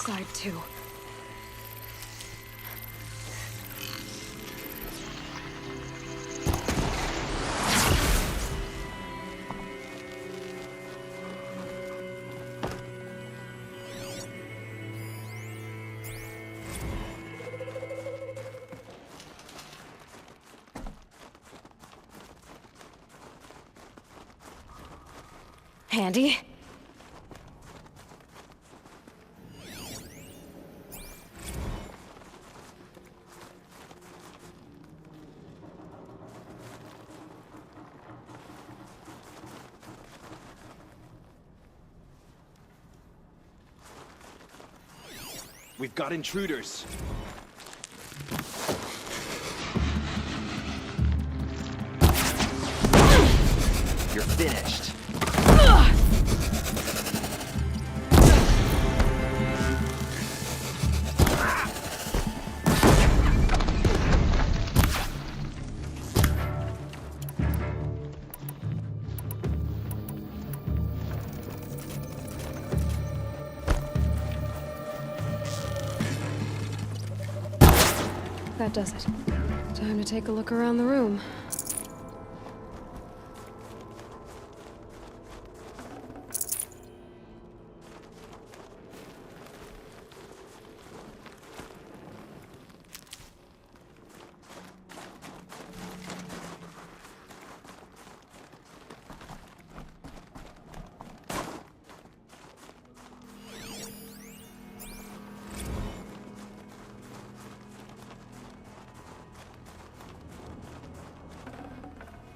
side, too. Handy. We've got intruders. You're finished. That does it. Time to take a look around the room.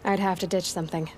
I'd have to ditch something.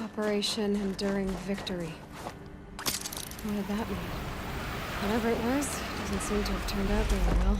Operation Enduring Victory. What did that mean? Whatever it was, doesn't seem to have turned out very well.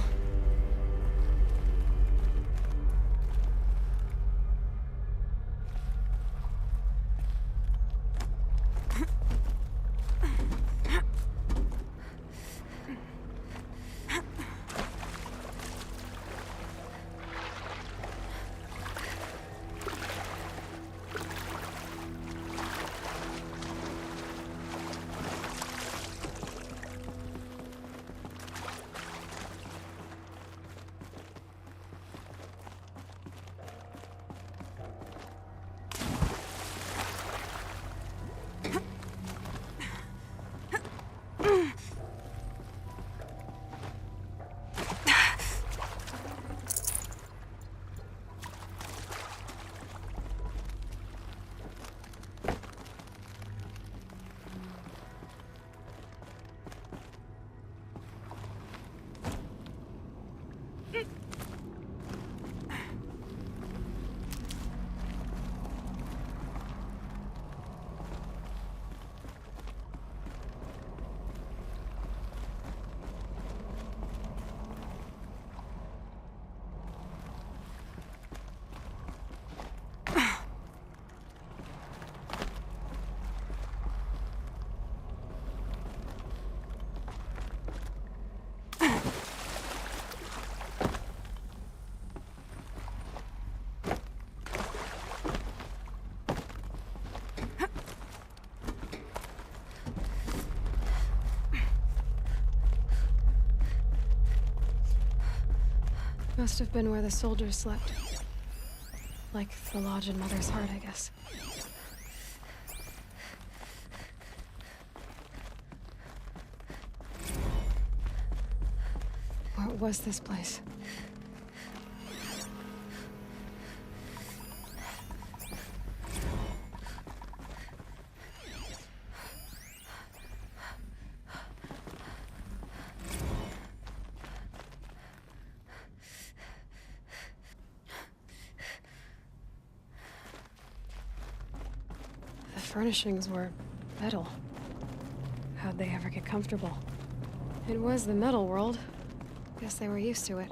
Must have been where the soldiers slept. Like the lodge in Mother's Heart, I guess. What was this place? The furnishings were metal. How'd they ever get comfortable? It was the metal world. Guess they were used to it.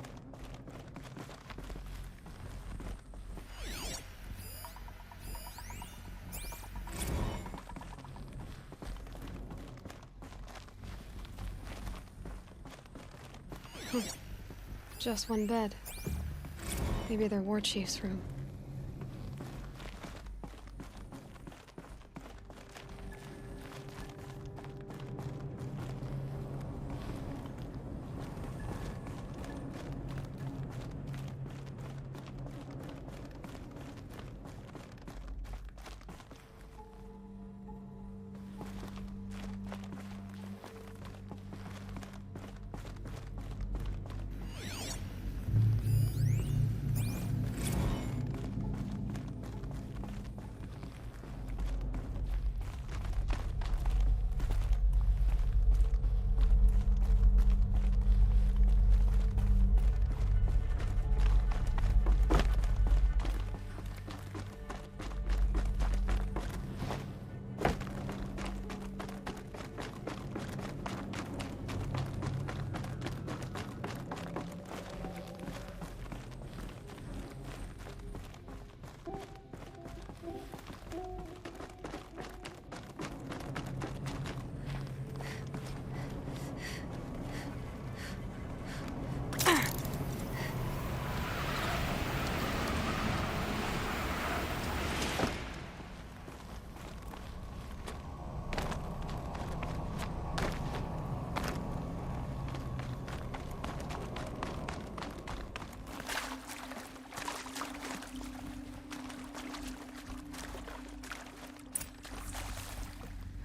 Just one bed. Maybe their war chief's room.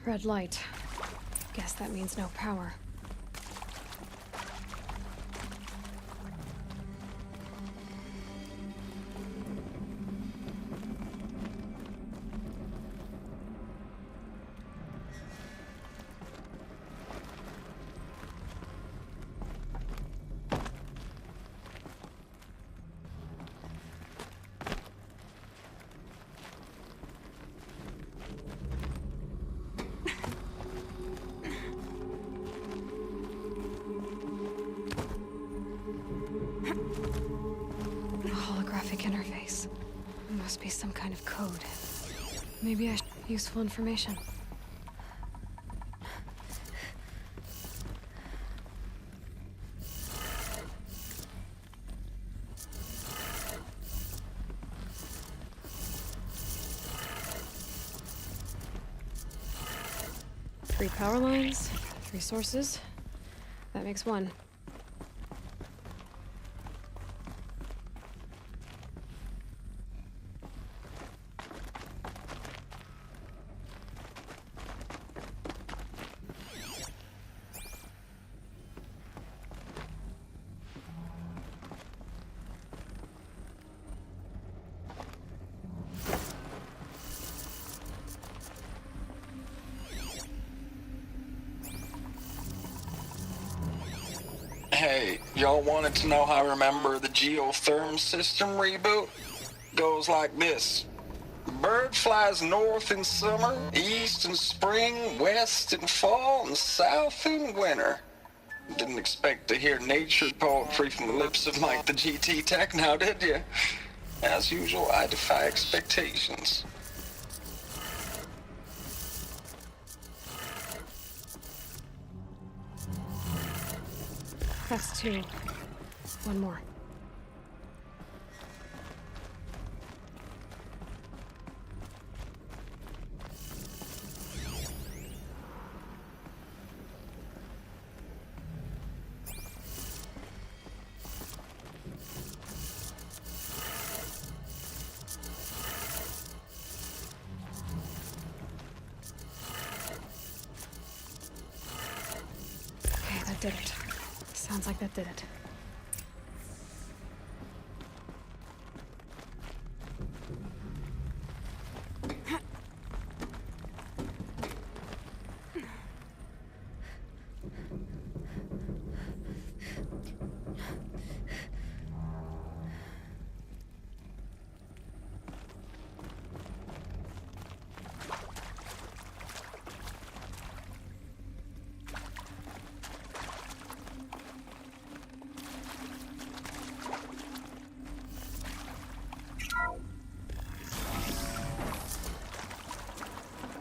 Red light. Guess that means no power. Holographic interface. Must be some kind of code. Maybe I should... Useful information. Three power lines, 3 sources. That makes 1. Hey, y'all wanted to know how I remember the geotherm system reboot? Goes like this. Bird flies north in summer, east in spring, west in fall, and south in winter. Didn't expect to hear nature poetry from the lips of Mike the GT Tech now, did you? As usual, I defy expectations. That's 2. 1 more. Okay, that did it. Sounds like that did it.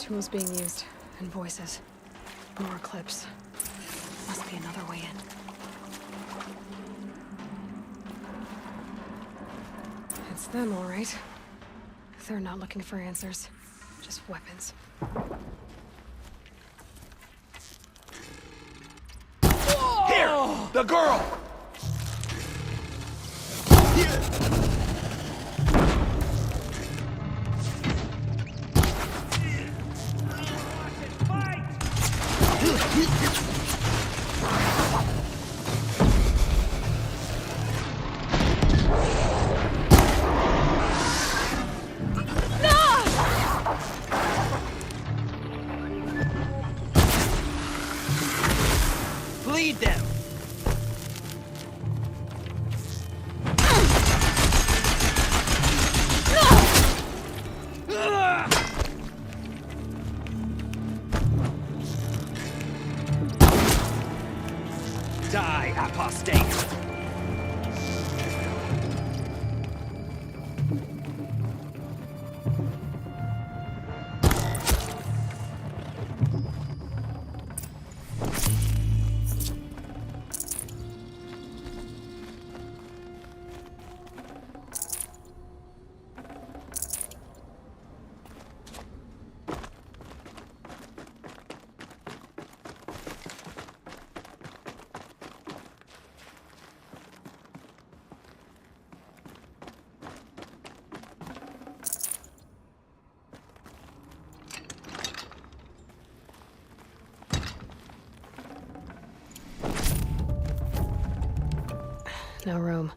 Tools being used, and voices. More clips. Must be another way in. It's them, all right. They're not looking for answers, just weapons. Here! The girl! Bleed them! Die, apostate! No room.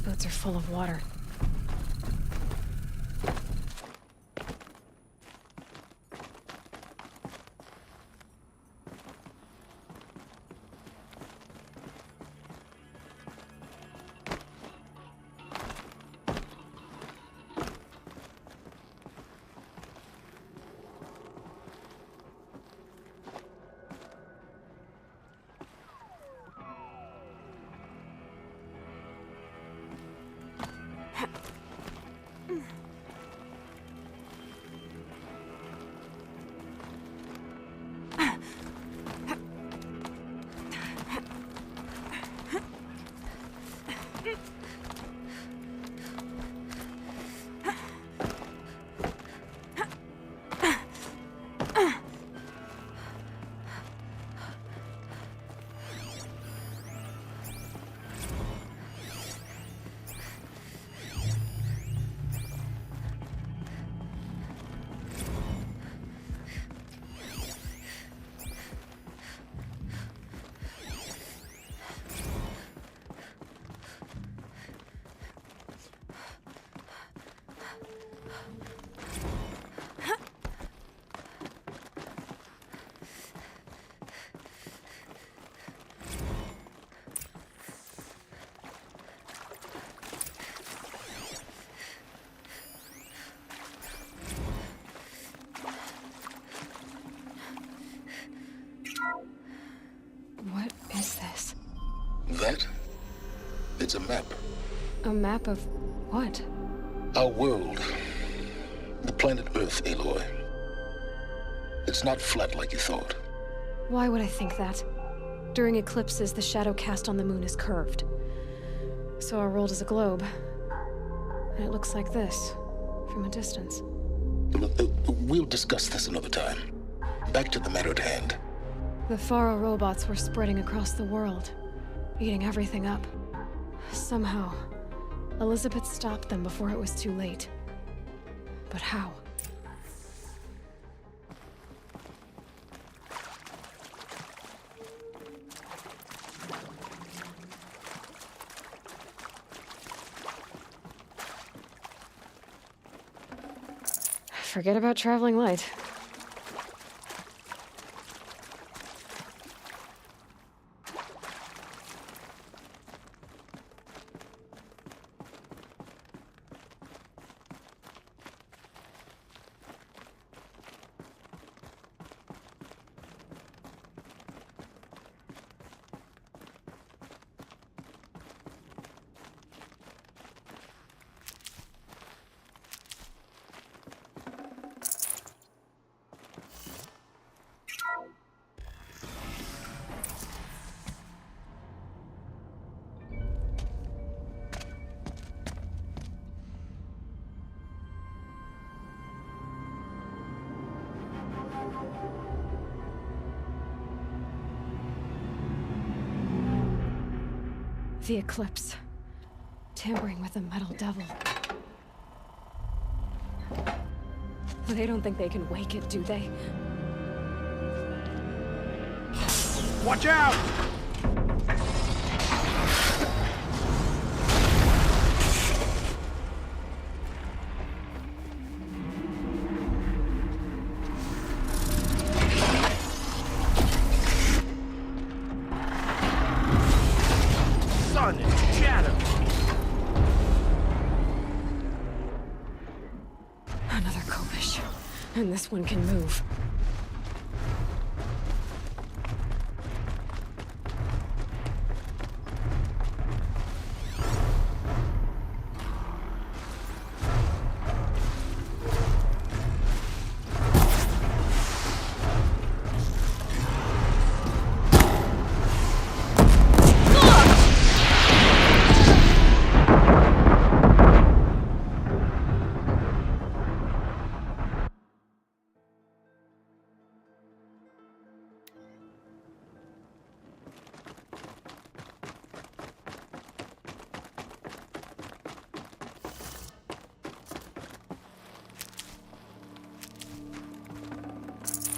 Boots are full of water. What is this? That? It's a map. A map of what? Our world. The planet Earth, Aloy. It's not flat like you thought. Why would I think that? During eclipses, the shadow cast on the moon is curved. So our world is a globe. And it looks like this, from a distance. We'll discuss this another time. Back to the matter at hand. The Faro robots were spreading across the world, eating everything up. Somehow, Elizabeth stopped them before it was too late. But how? Forget about traveling light. The Eclipse. Tampering with the Metal Devil. They don't think they can wake it, do they? Watch out! Sun and shadow. Another Kopish. And this one can move.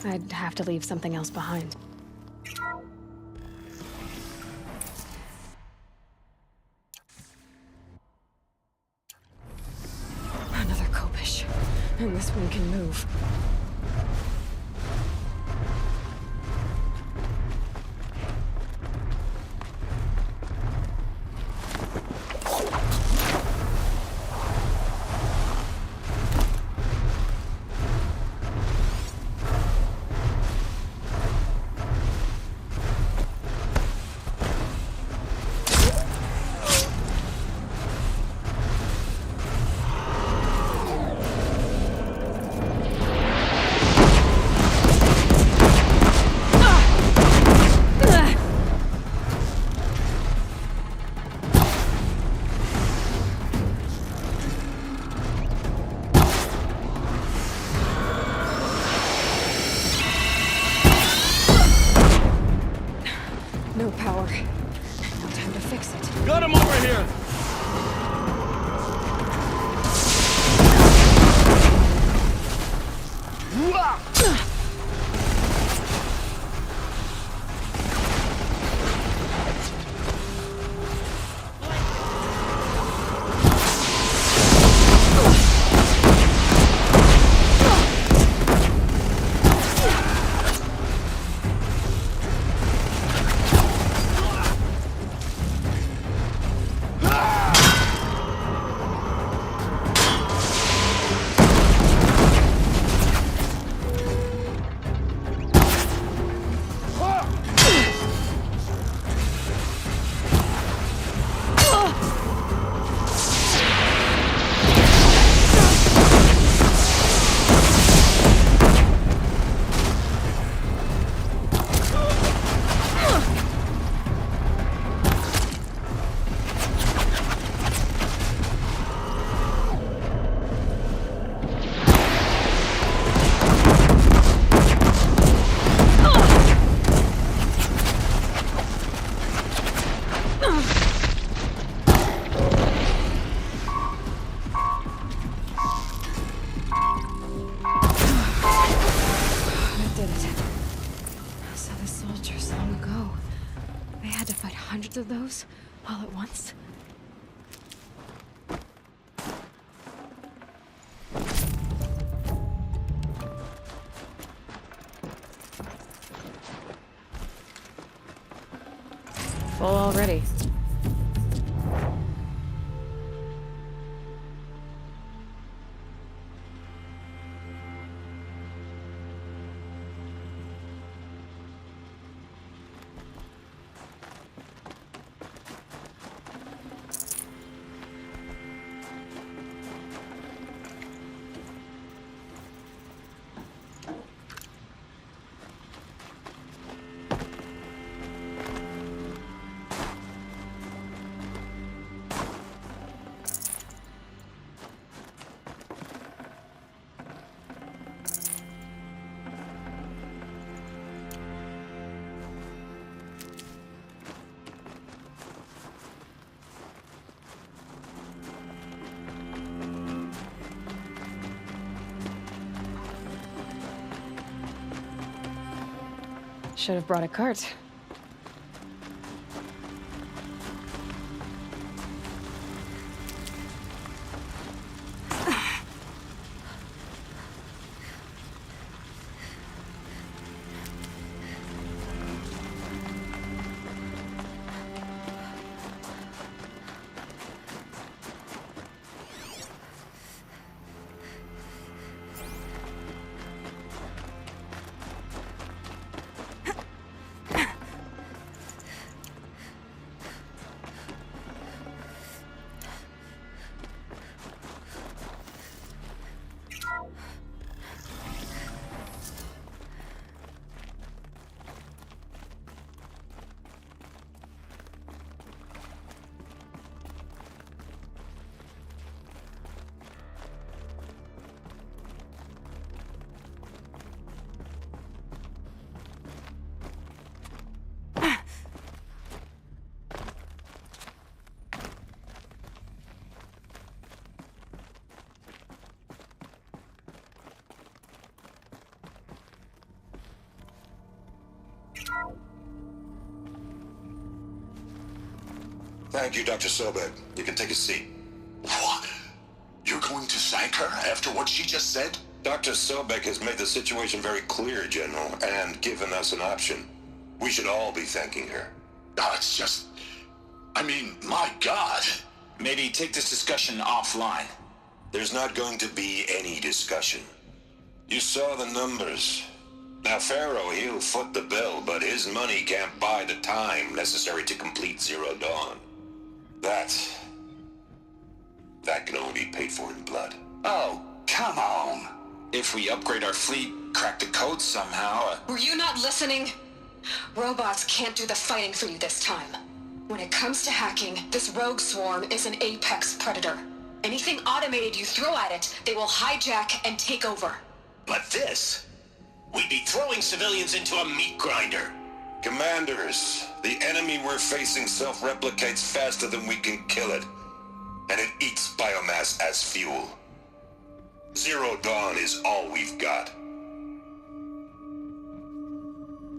I'd have to leave something else behind. Another Kopish. And this one can move. No power. No time to fix it. Got him over here! Ah! of those all at once? Full already. Should have brought a cart. Thank you, Dr. Sobek. You can take a seat. What? You're going to thank her after what she just said? Dr. Sobek has made the situation very clear, General, and given us an option. We should all be thanking her. Oh, it's just... I mean, my God. Maybe take this discussion offline. There's not going to be any discussion. You saw the numbers. Now, Pharaoh, he'll foot the bill, but his money can't buy the time necessary to complete Zero Dawn. That can only be paid for in blood. Oh, come on. If we upgrade our fleet, crack the code somehow... Were you not listening? Robots can't do the fighting for you this time. When it comes to hacking, this rogue swarm is an apex predator. Anything automated you throw at it, they will hijack and take over. But this... we'd be throwing civilians into a meat grinder. Commanders, the enemy we're facing self-replicates faster than we can kill it. And it eats biomass as fuel. Zero Dawn is all we've got.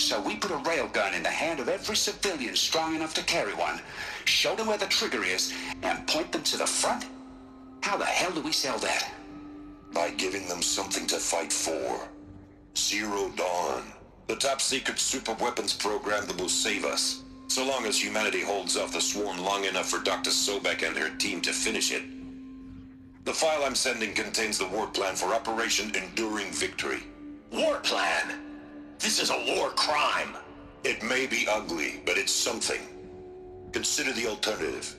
So we put a railgun in the hand of every civilian strong enough to carry one, show them where the trigger is, and point them to the front? How the hell do we sell that? By giving them something to fight for. Zero Dawn. The top-secret super-weapons program that will save us. So long as humanity holds off the swarm long enough for Dr. Sobek and her team to finish it. The file I'm sending contains the war plan for Operation Enduring Victory. War plan? This is a war crime. It may be ugly, but it's something. Consider the alternative.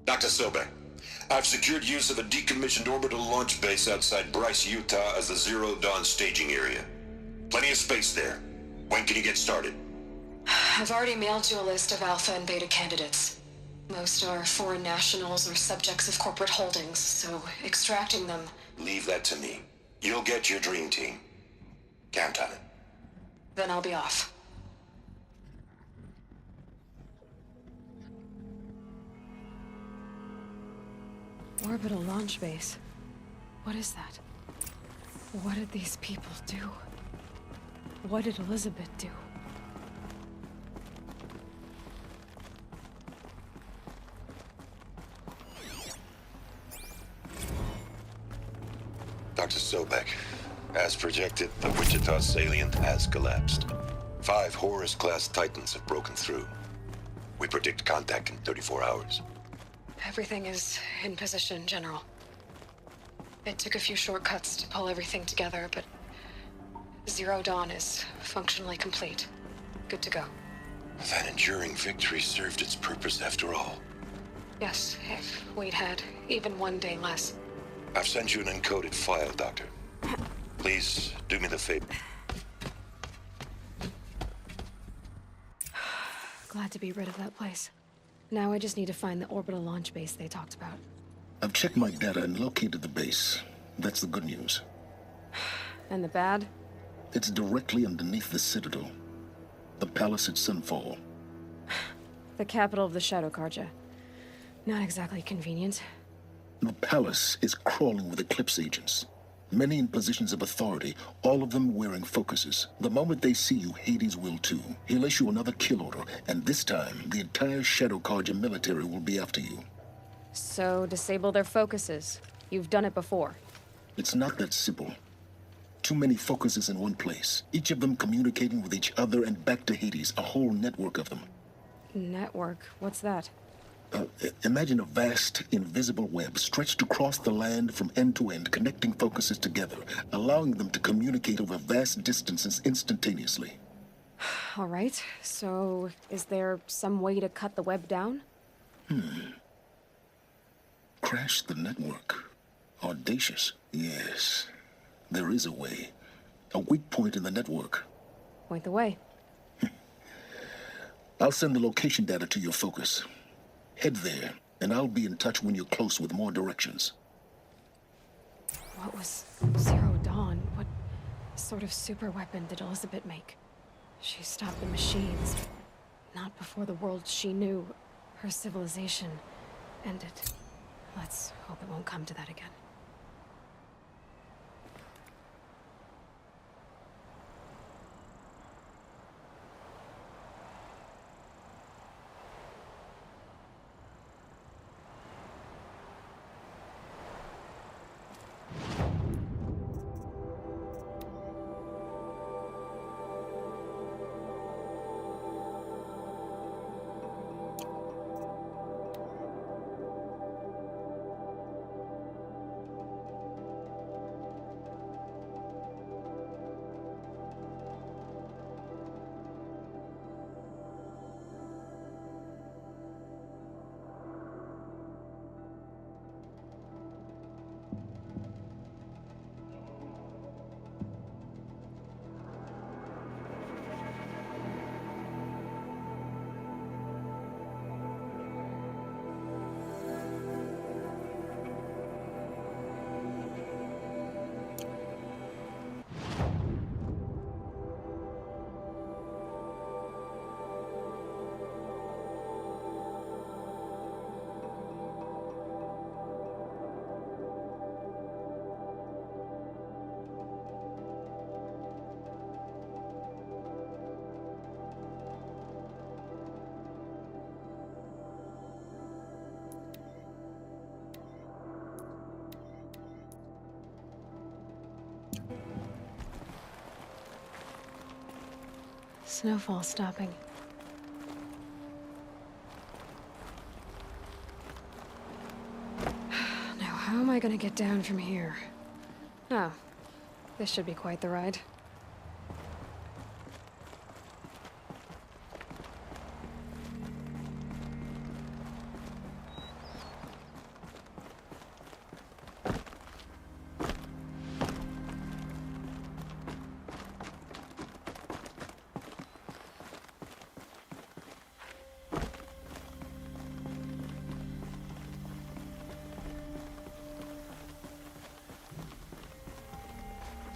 Dr. Sobek, I've secured use of a decommissioned orbital launch base outside Bryce, Utah as the Zero Dawn staging area. Plenty of space there. When can you get started? I've already mailed you a list of alpha and beta candidates. Most are foreign nationals or subjects of corporate holdings, so extracting them... Leave that to me. You'll get your dream team. Count on it. Then I'll be off. Orbital launch base. What is that? What did these people do? What did Elizabeth do? Dr. Sobek, as projected, the Wichita salient has collapsed. 5 Horus-class Titans have broken through. We predict contact in 34 hours. Everything is in position, General. It took a few shortcuts to pull everything together, but Zero Dawn is functionally complete. Good to go. That enduring victory served its purpose after all. Yes, if we'd had even one day less. I've sent you an encoded file, Doctor. Please, do me the favor. Glad to be rid of that place. Now I just need to find the orbital launch base they talked about. I've checked my data and located the base. That's the good news. And the bad? It's directly underneath the Citadel. The palace at Sunfall. The capital of the Shadow Carja. Not exactly convenient. The palace is crawling with Eclipse agents. Many in positions of authority, all of them wearing focuses. The moment they see you, Hades will too. He'll issue another kill order, and this time, the entire Shadow Carja military will be after you. So, disable their focuses. You've done it before. It's not that simple. Too many focuses in one place, each of them communicating with each other and back to Hades, a whole network of them. Network? What's that? Imagine a vast, invisible web stretched across the land from end to end, connecting focuses together, allowing them to communicate over vast distances instantaneously. All right, so is there some way to cut the web down? Crash the network. Audacious. Yes, there is a way. A weak point in the network. Point the way. I'll send the location data to your focus. Head there, and I'll be in touch when you're close with more directions. What was Zero Dawn? What sort of super weapon did Elizabeth make? She stopped the machines. Not before the world she knew, her civilization, ended. Let's hope it won't come to that again. Snowfall stopping. Now, how am I gonna get down from here? Oh, this should be quite the ride.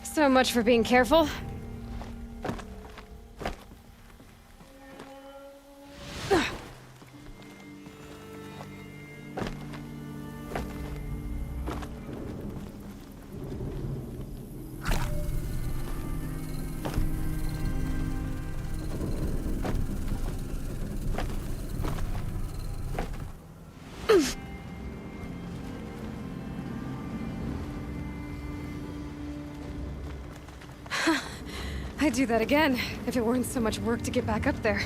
So much for being careful. I'd do that again, if it weren't so much work to get back up there.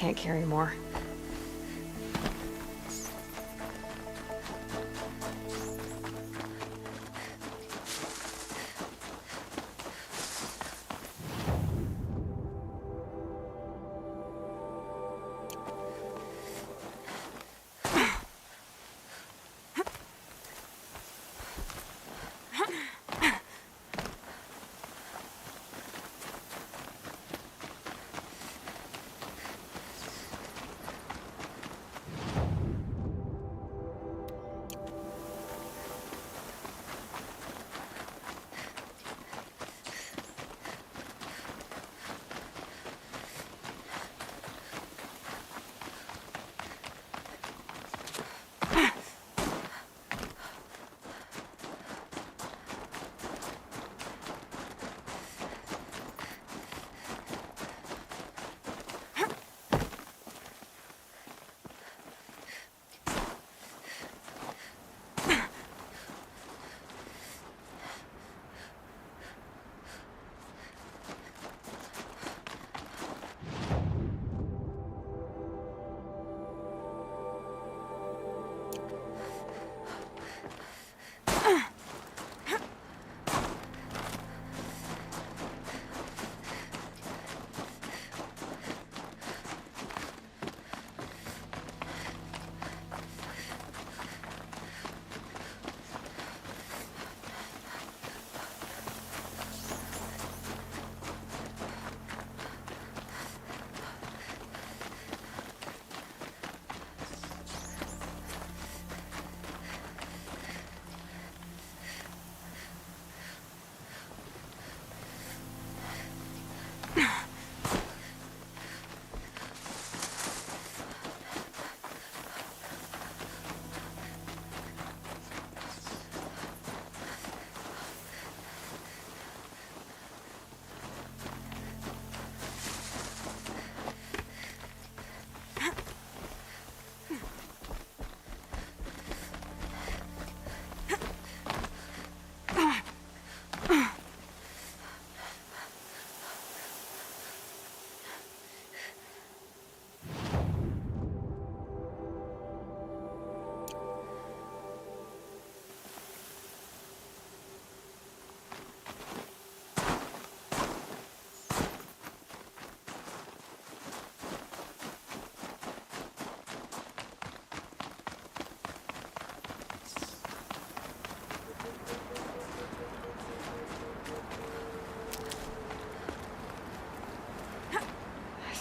Can't carry more.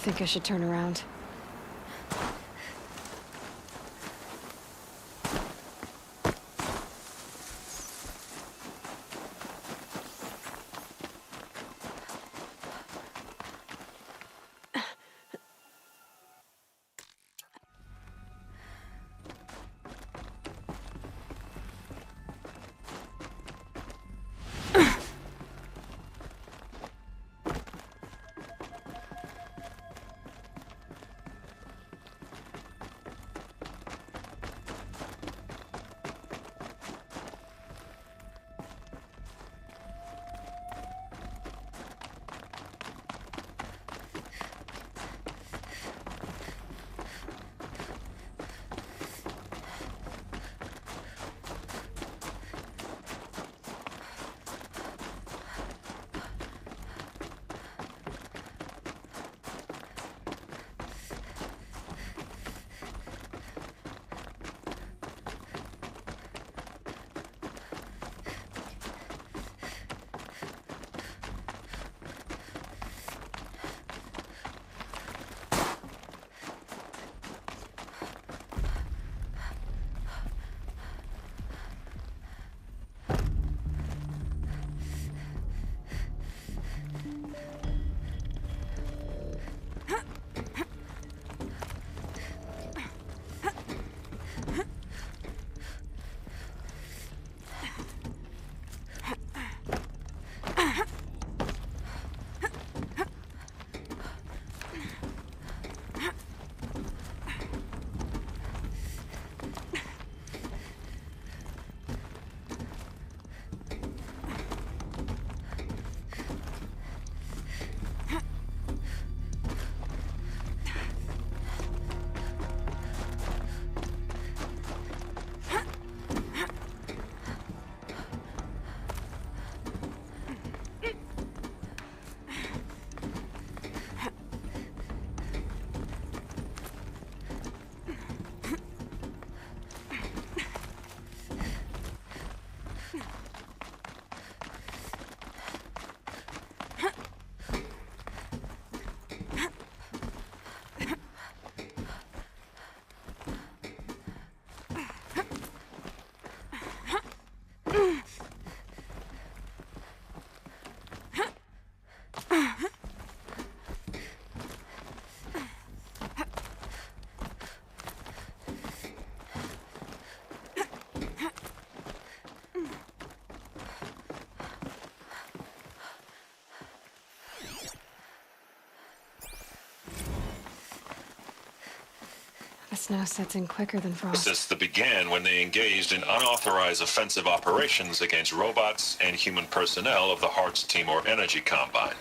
think I should turn around. The snow sets in quicker than frost. That began when they engaged in unauthorized offensive operations against robots and human personnel of the Hearts Timor Energy Combine.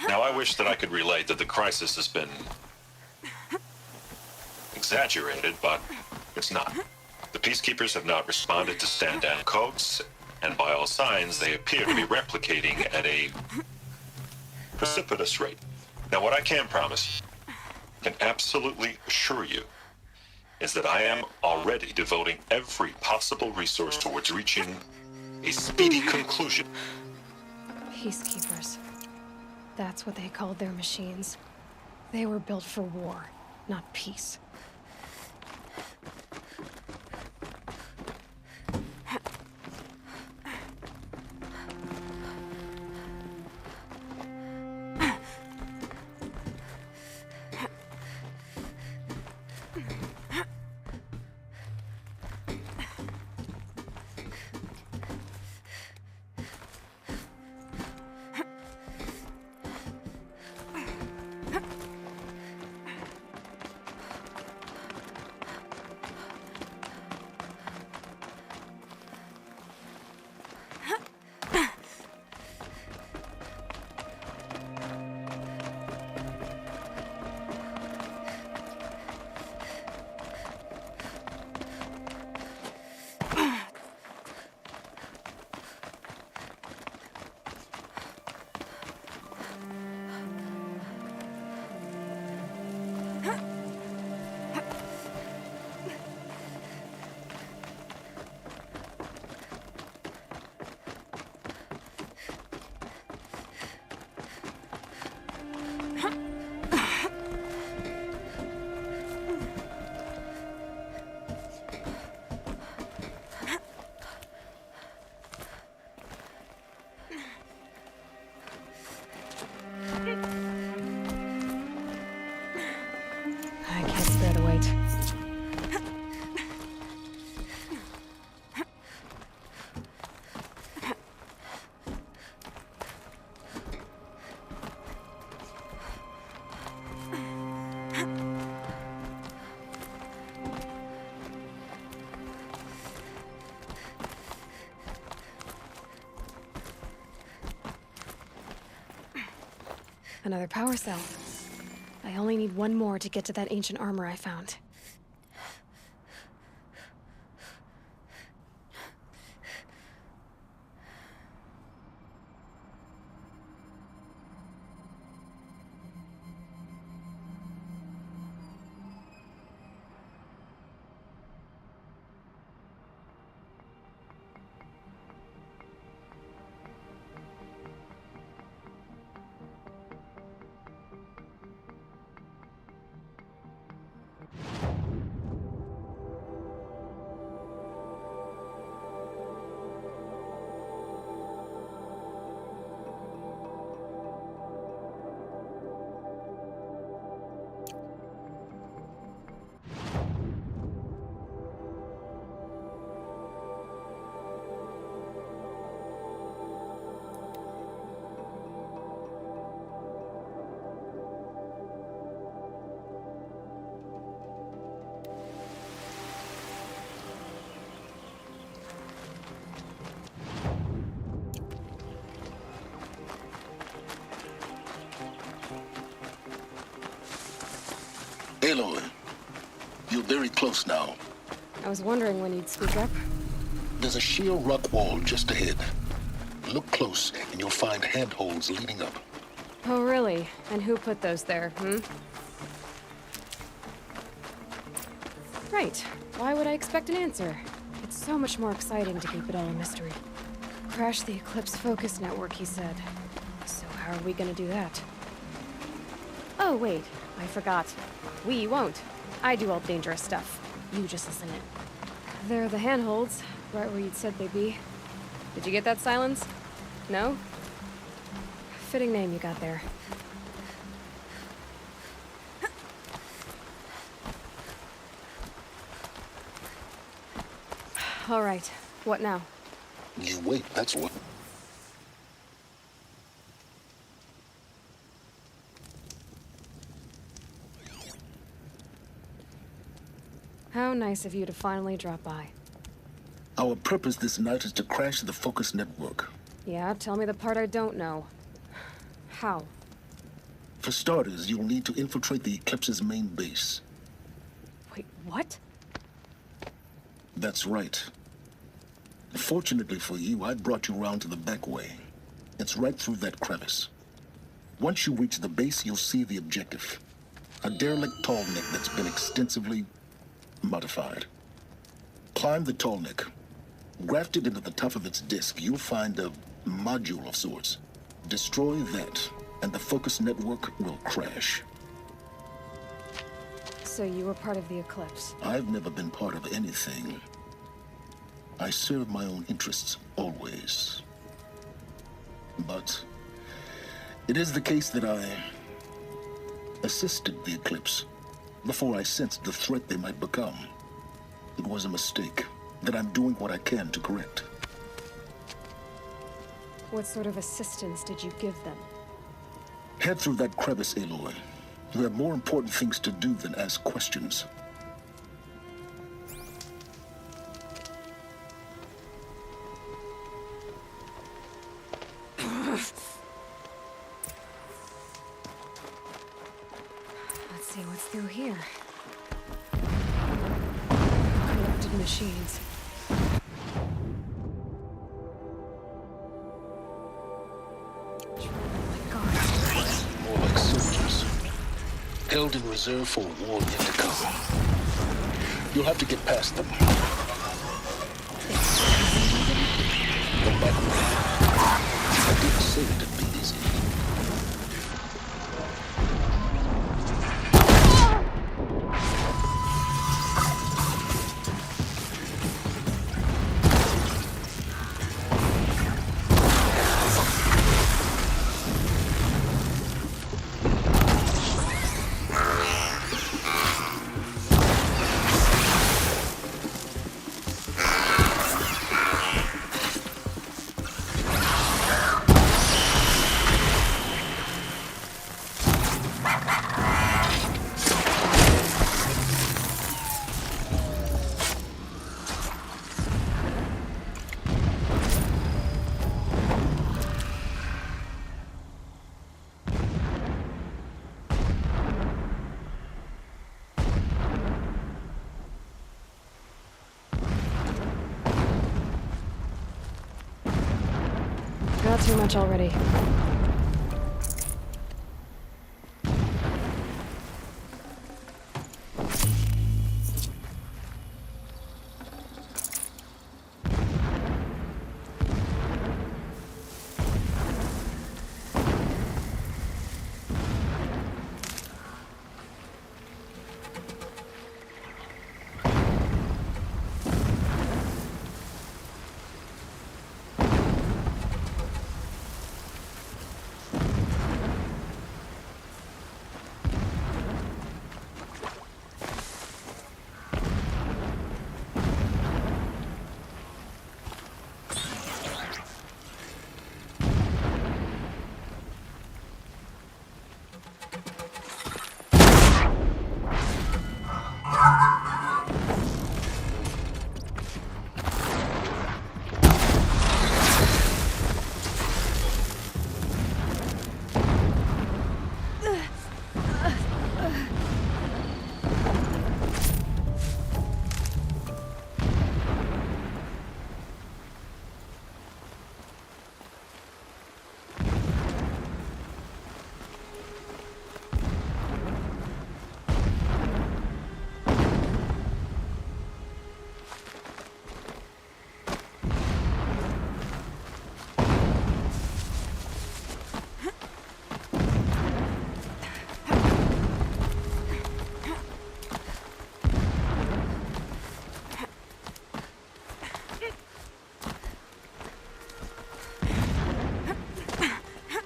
Now, I wish that I could relate that the crisis has been exaggerated, but it's not. The peacekeepers have not responded to stand-down codes, and by all signs, they appear to be replicating at a precipitous rate. Now, what I can promise, can absolutely assure you, is that I am already devoting every possible resource towards reaching a speedy conclusion. Peacekeepers. That's what they called their machines. They were built for war, not peace. Another power cell. I only need one more to get to that ancient armor I found. Aloy, you're very close now. I was wondering when you'd speak up. There's a sheer rock wall just ahead. Look close, and you'll find handholds leading up. Oh, really? And who put those there, Right. Why would I expect an answer? It's so much more exciting to keep it all a mystery. Crash the Eclipse focus network, he said. So how are we gonna do that? Oh, wait. I forgot. We won't. I do all the dangerous stuff. You just listen in. They're the handholds, right where you'd said they'd be. Did you get that, Silence? No? Fitting name you got there. All right. What now? You wait, that's what. How nice of you to finally drop by. Our purpose this night is to crash the focus network. Yeah, tell me the part I don't know. How? For starters, you'll need to infiltrate the Eclipse's main base. Wait, what? That's right. Fortunately for you, I brought you round to the back way. It's right through that crevice. Once you reach the base, you'll see the objective. A derelict tall neck that's been extensively modified. Climb the tall neck. Grafted into the top of its disk, you'll find a module of sorts. Destroy that, and the focus network will crash. So you were part of the Eclipse? I've never been part of anything. I serve my own interests, always. But it is the case that I assisted the Eclipse before I sensed the threat they might become. It was a mistake that I'm doing what I can to correct. What sort of assistance did you give them? Head through that crevice, Aloy. You have more important things to do than ask questions. Let's see what's through here. Connected machines. More like soldiers. Held in reserve for a war yet to come. You'll have to get past them. Come back with me. I didn't say it'd be easy. Not too much already.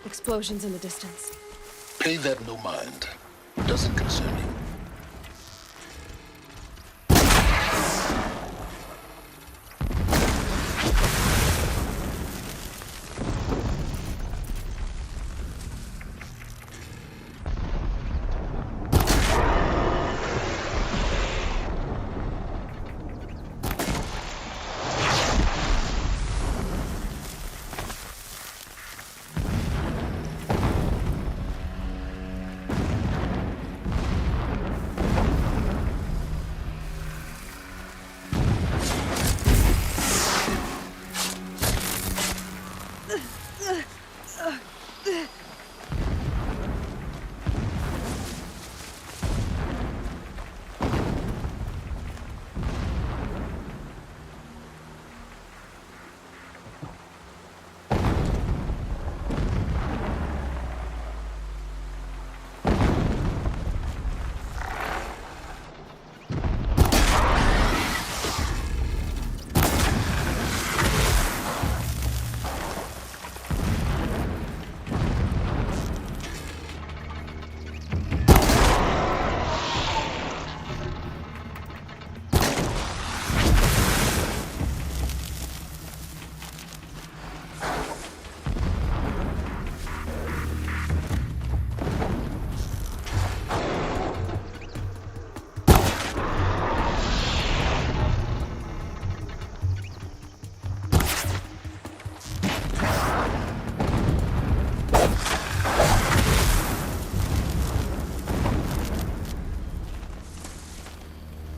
Explosions in the distance. Pay that no mind. Doesn't concern you.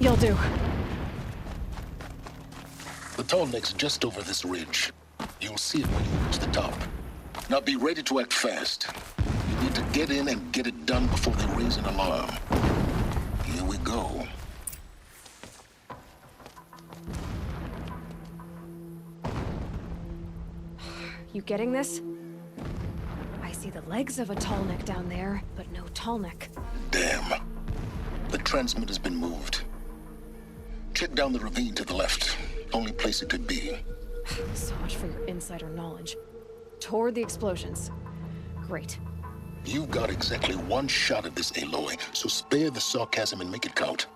You'll do. The tall neck's just over this ridge. You'll see it when you reach the top. Now be ready to act fast. You need to get in and get it done before they raise an alarm. Here we go. You getting this? I see the legs of a tall neck down there, but no tall neck. Damn. The transmitter's been moved. Check down the ravine to the left. Only place it could be. So much for your insider knowledge. Toward the explosions. Great. You've got exactly one shot at this, Aloy, so spare the sarcasm and make it count.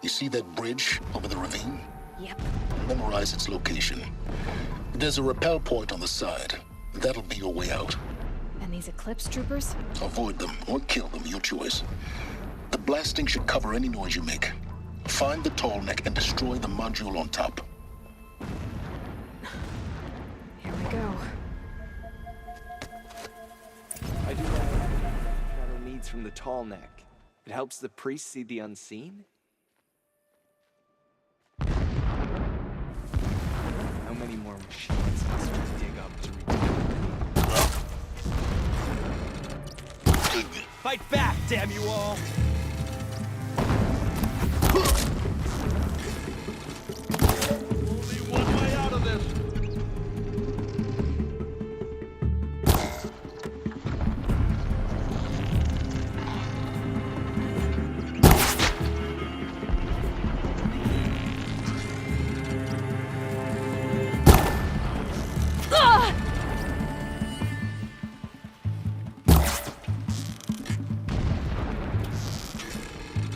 You see that bridge over the ravine? Yep. Memorize its location. There's a rappel point on the side. That'll be your way out. And these Eclipse troopers? Avoid them or kill them, your choice. The blasting should cover any noise you make. Find the tall neck and destroy the module on top. Here we go. I do like shadow needs from the tall neck. It helps the priest see the unseen? How many more machines must we dig up to return? fight back, damn you all! Only one way out of this!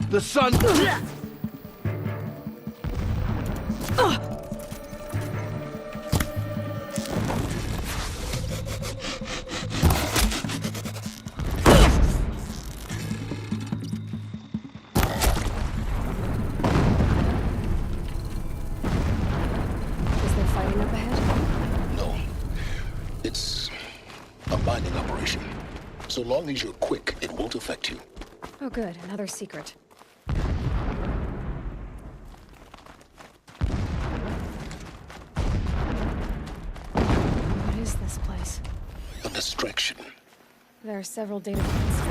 The sun... Is there fighting up ahead? No. It's a mining operation. So long as you're quick, it won't affect you. Oh good, another secret. What is this place? A distraction. There are several data points.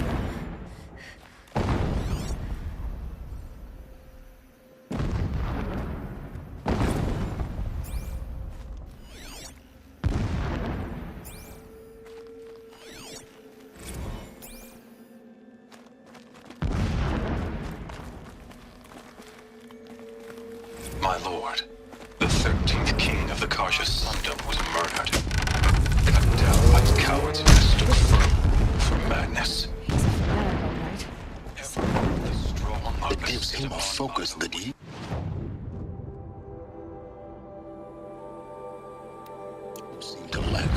My lord, the 13th king of the Kasha Sundom was murdered. Cut down by cowards who mistook for madness. He's a fanatic, all right. The strong are It gives him a bestowed focus on that he... seem to lack.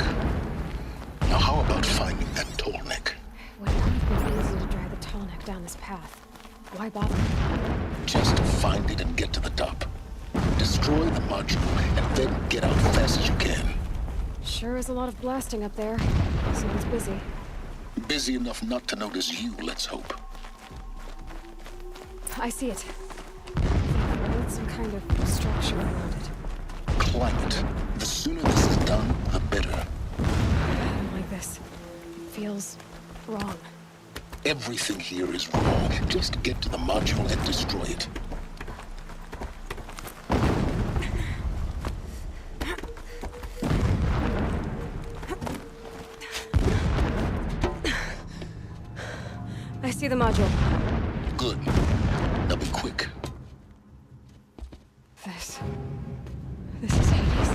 Now how about finding that tall neck? Would not have been easy to drag the tall neck down this path. Why bother? Just find it and get to the top. Destroy the module, and then get out fast as you can. Sure is a lot of blasting up there. Someone's busy. Busy enough not to notice you, let's hope. I see it. With some kind of structure around it. Climb it. The sooner this is done, the better. I don't like this. It feels wrong. Everything here is wrong. Just get to the module and destroy it. I see the module. Good. Now be quick. This is Hades.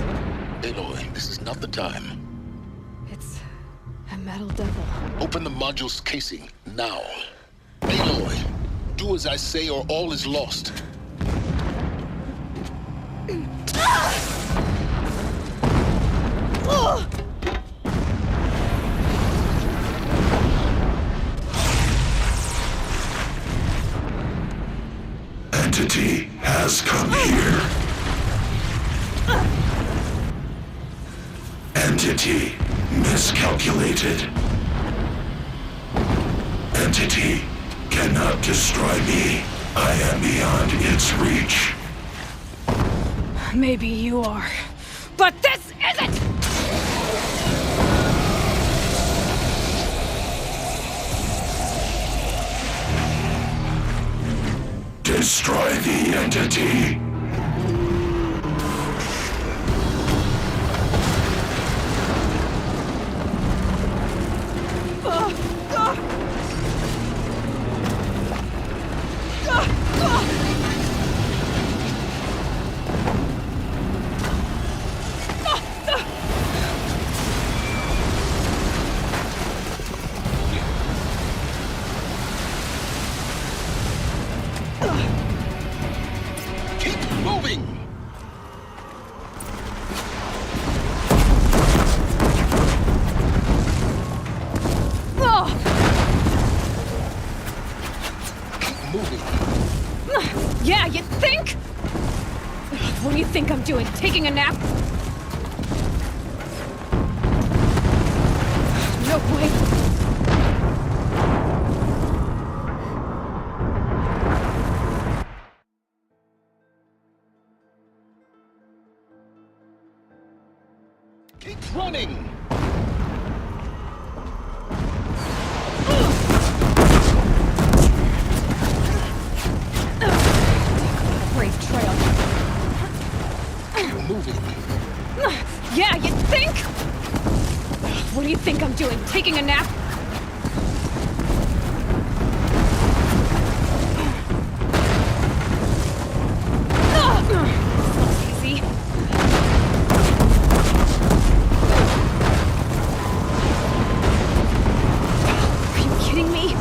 Aloy, this is not the time. It's a metal devil. Open the module's casing, now. Aloy, do as I say or all is lost. Entity has come here. Entity miscalculated. Entity cannot destroy me. I am beyond its reach. Maybe you are. But this isn't! Destroy the entity. Keep moving! Keep moving. Yeah, you think? What do you think I'm doing? Taking a nap? No way. Keep running! Yeah, you think? What do you think I'm doing? Taking a nap? This looks easy. Are you kidding me?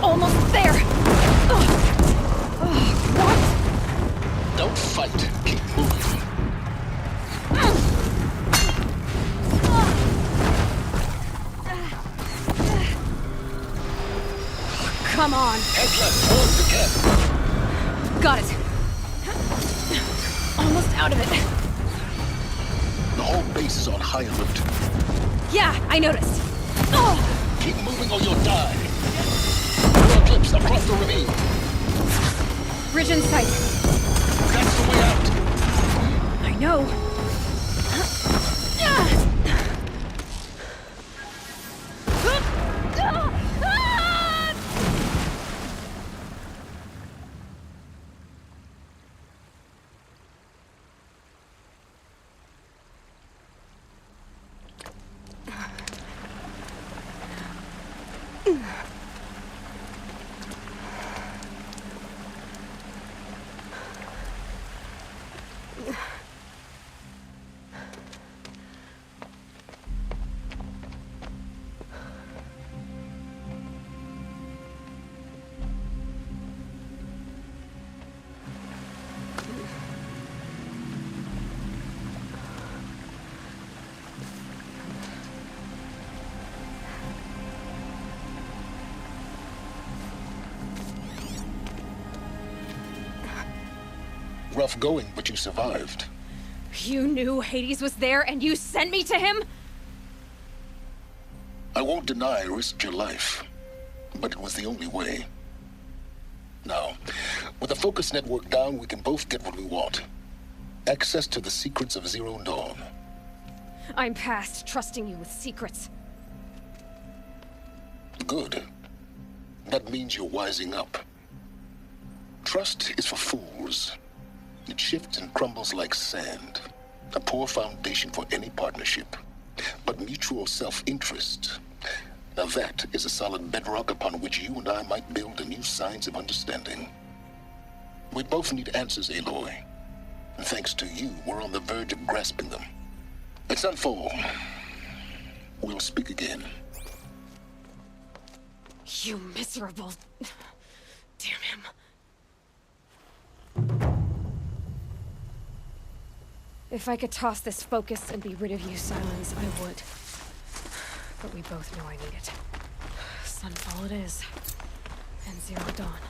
Almost there! What? Don't fight. Keep moving. Come on. Head left towards the camp. Got it. Almost out of it. The whole base is on high alert. Yeah, I noticed. Oh, Keep moving or you'll die. No eclipse across the ravine. bridge in sight. That's the way out. I know. Rough going, but you survived. You knew Hades was there and you sent me to him? I won't deny I risked your life, but it was the only way. Now, with the focus network down, we can both get what we want. Access to the secrets of Zero Dawn. I'm past trusting you with secrets. Good. That means you're wising up. Trust is for fools. It shifts and crumbles like sand. A poor foundation for any partnership. But mutual self-interest, now that is a solid bedrock upon which you and I might build a new science of understanding. We both need answers, Aloy. And thanks to you, we're on the verge of grasping them. It's Sunfall. We'll speak again. You miserable... Damn him. If I could toss this focus and be rid of you, Silence, I would. But we both know I need it. Sunfall it is. And Zero Dawn.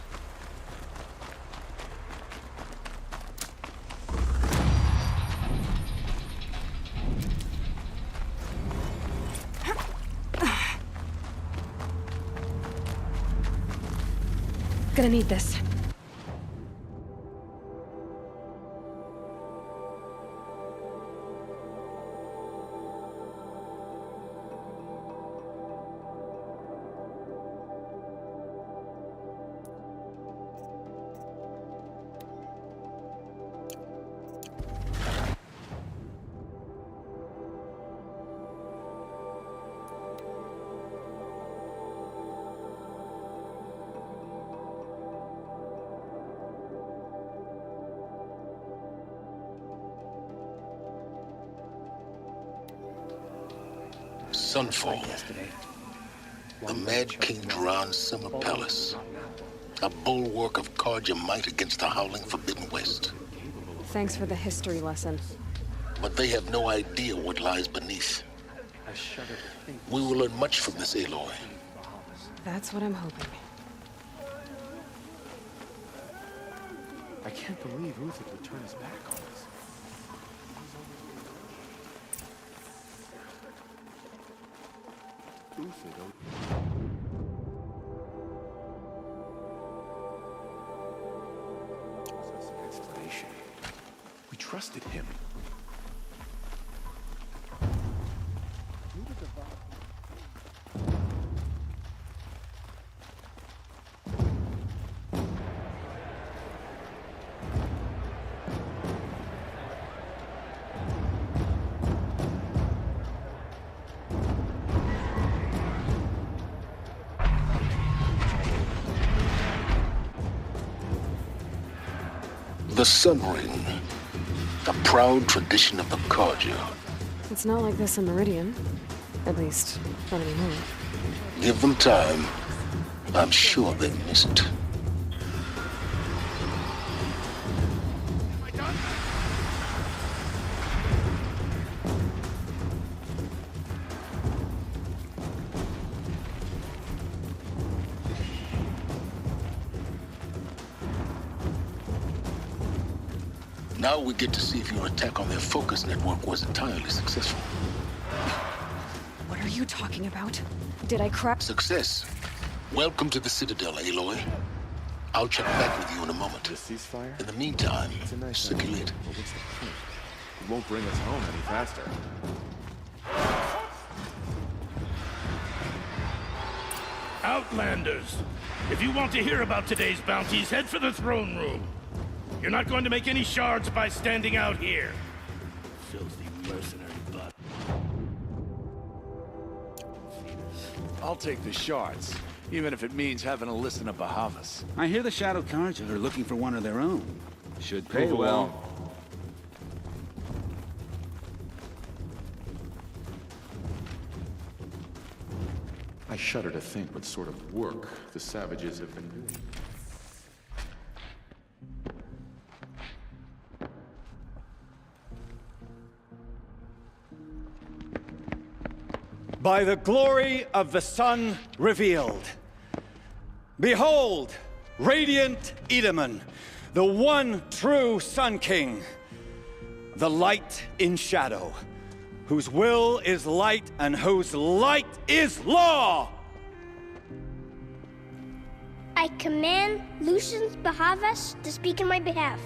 Gonna need this. Sunfall. The Mad King Duran's summer palace. A bulwark of Carja might against the howling Forbidden West. Thanks for the history lesson. But they have no idea what lies beneath. We will learn much from this, Aloy. That's what I'm hoping. I can't believe Uther would turn his back on us. Uther don't... That's an explanation. We trusted him. Sun Ring. A proud tradition of the Carja. It's not like this in Meridian. At least, not anymore. Give them time. I'm sure they miss it. Now we get to see if your attack on their focus network was entirely successful. What are you talking about? Did I crack? Success. Welcome to the Citadel, Aloy. I'll check back with you in a moment. The ceasefire? In the meantime, It's a nice circulate. But what's the point? It won't bring us home any faster. Outlanders! If you want to hear about today's bounties, head for the throne room. You're not going to make any shards by standing out here. Filthy mercenary butt. I'll take the shards, even if it means having to listen to Bahavas. I hear the Shadow Carja are looking for one of their own. Should pay Move well. along. I shudder to think what sort of work the savages have been doing. By the glory of the sun revealed. Behold, radiant Edaman, the one true Sun King, the light in shadow, whose will is light and whose light is law! I command Lucius Bahavas to speak in my behalf.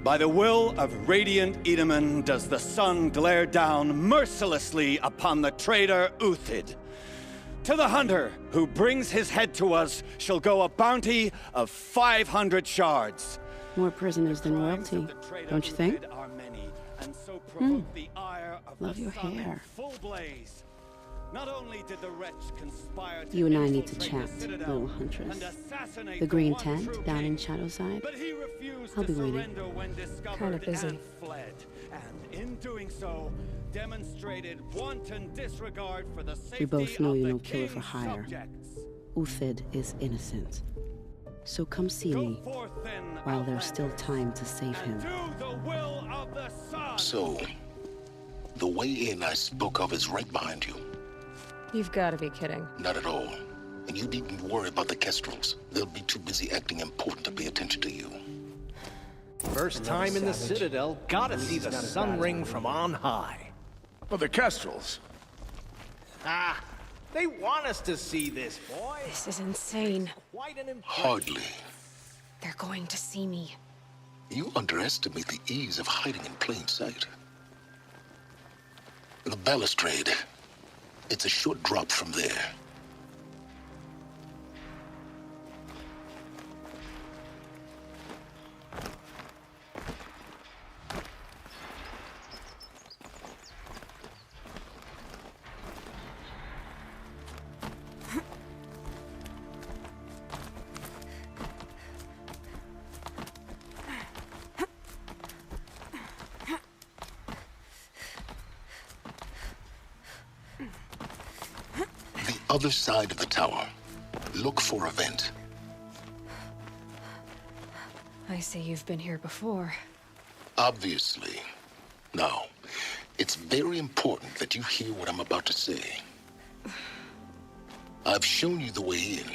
By the will of radiant Edaman does the sun glare down mercilessly upon the traitor Uthid. To the hunter who brings his head to us shall go a bounty of 500 shards. More prisoners than royalty, don't you think? Love your hair. Not only did the wretch conspire to You and I need to chat, little huntress. The green tent down in Shadowside? I'll be waiting. Kinda busy. Fled, and in doing so, demonstrated wanton disregard for the safety We both know of you're the no killer for king's hire. subjects. Uthid is innocent. So come see me while there's still time to save him. So, the way in I spoke of is right behind you. You've got to be kidding. Not at all. And you needn't worry about the Kestrels. They'll be too busy acting important to pay attention to you. First time in the Citadel, gotta see the sun ring from on high. But the Kestrels. Ah, they want us to see this, boy. This is insane. Quite an impression. Hardly. They're going to see me. You underestimate the ease of hiding in plain sight. The balustrade. It's a short drop from there. Other side of the tower. Look for a vent. I see you've been here before. Obviously. Now, it's very important that you hear what I'm about to say. I've shown you the way in,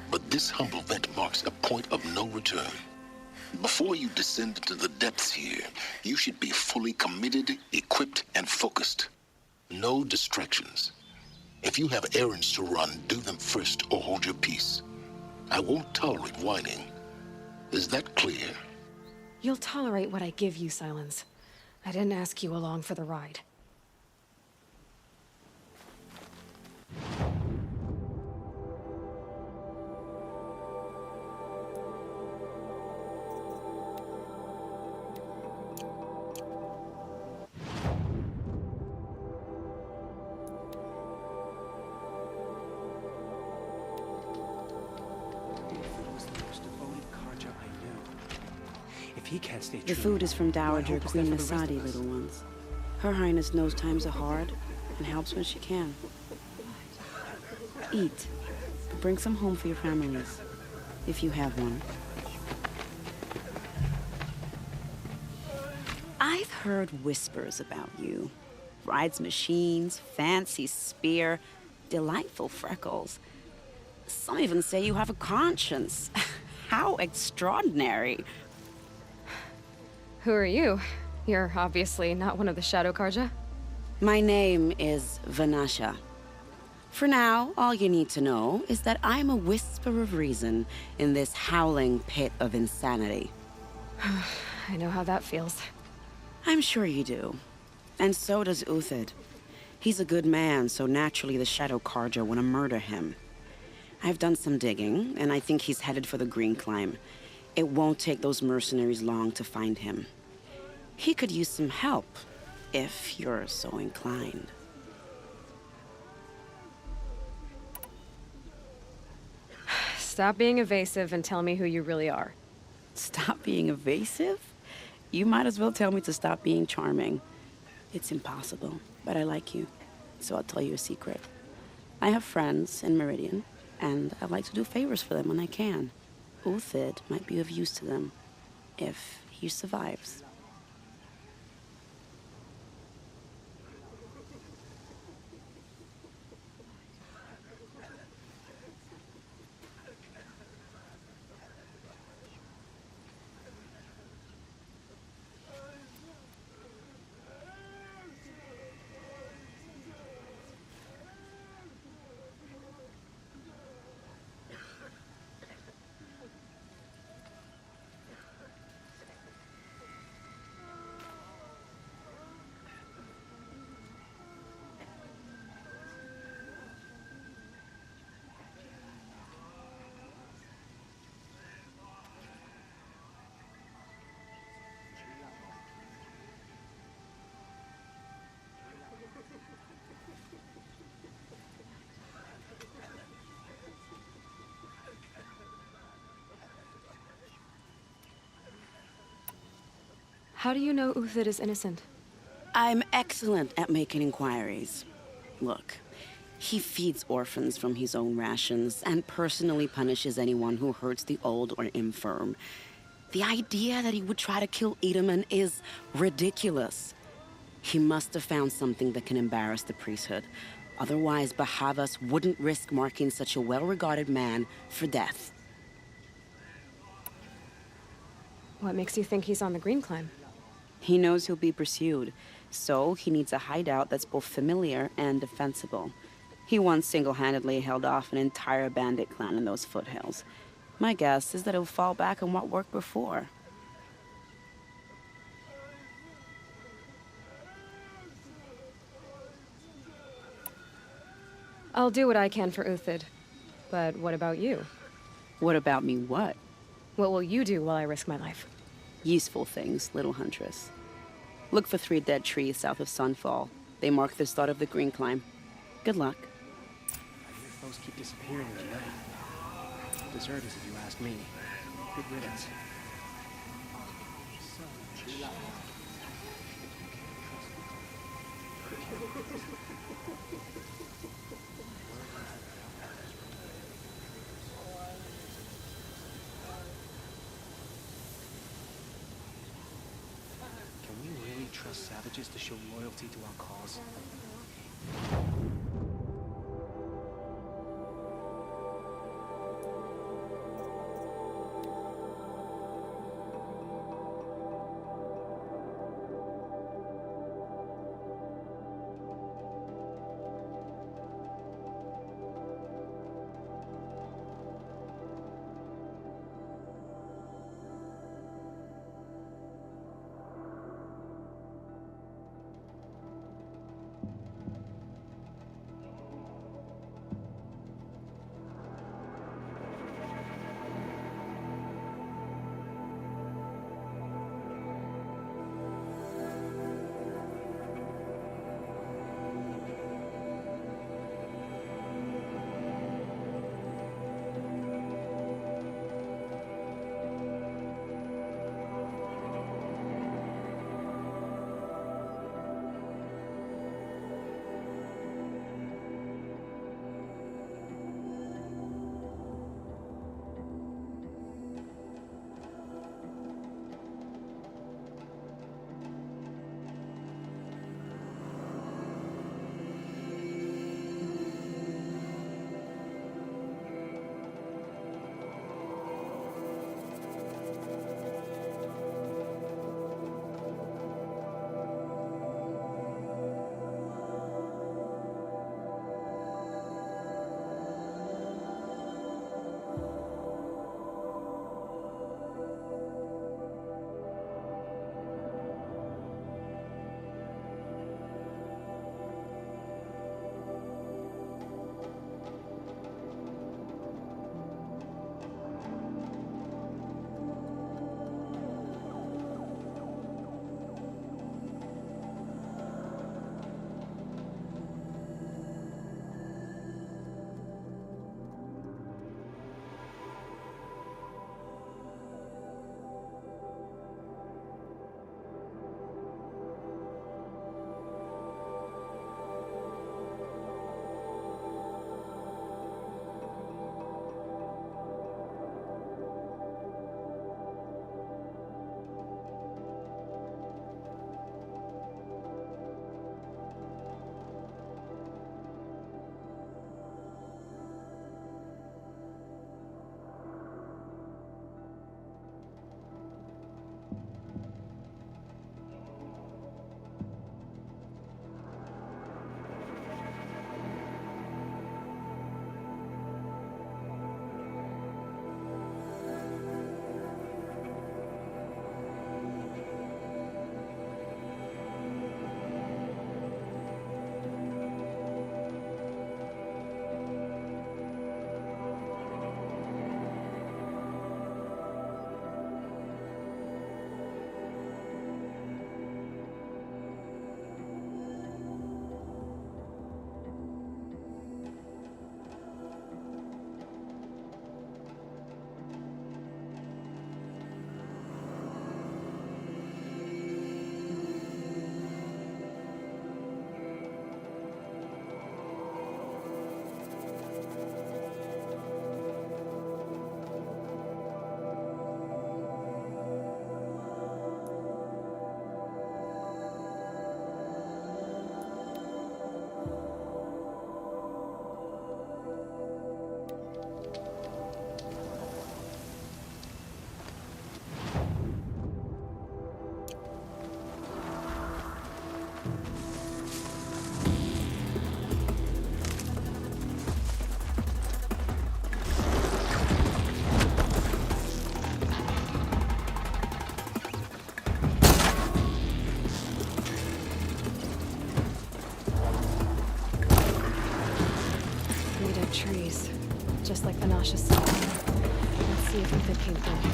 but this humble vent marks a point of no return. Before you descend into the depths here, you should be fully committed, equipped, and focused. No distractions. If you have errands to run, do them first or hold your peace. I won't tolerate whining. Is that clear? You'll tolerate what I give you, Silence. I didn't ask you along for the ride. If he can't stay The true, food is from what Dowager hope is there Queen for the rest of Nasadi, us? little ones. Her Highness knows times are hard and helps when she can. Eat. Bring some home for your families, if you have one. I've heard whispers about you. Rides machines, fancy spear, delightful freckles. Some even say you have a conscience. How extraordinary. Who are you? You're obviously not one of the Shadow Karja. My name is Vanasha. For now, all you need to know is that I'm a whisper of reason in this howling pit of insanity. I know how that feels. I'm sure you do. And so does Uthid. He's a good man, so naturally the Shadow Karja want to murder him. I've done some digging, and I think he's headed for the Green Climb. It won't take those mercenaries long to find him. He could use some help, if you're so inclined. Stop being evasive and tell me who you really are. Stop being evasive? You might as well tell me to stop being charming. It's impossible, but I like you, so I'll tell you a secret. I have friends in Meridian, and I like to do favors for them when I can. Uthid might be of use to them, if he survives. How do you know Uthid is innocent? I'm excellent at making inquiries. Look, he feeds orphans from his own rations and personally punishes anyone who hurts the old or infirm. The idea that he would try to kill Edelman is ridiculous. He must have found something that can embarrass the priesthood. Otherwise, Bahavas wouldn't risk marking such a well-regarded man for death. What makes you think he's on the Green Climb? He knows he'll be pursued, so he needs a hideout that's both familiar and defensible. He once single-handedly held off an entire bandit clan in those foothills. My guess is that he'll fall back on what worked before. I'll do what I can for Uthid. But what about you? What about me what? What will you do while I risk my life? Useful things, little huntress. Look for 3 dead trees south of Sunfall. They mark the start of the Green Climb. Good luck. Those keep disappearing in the night. Deserters, if you ask me. Good riddance. Can we really trust savages to show loyalty to our cause? cautious. Let's see if Ethan came through here.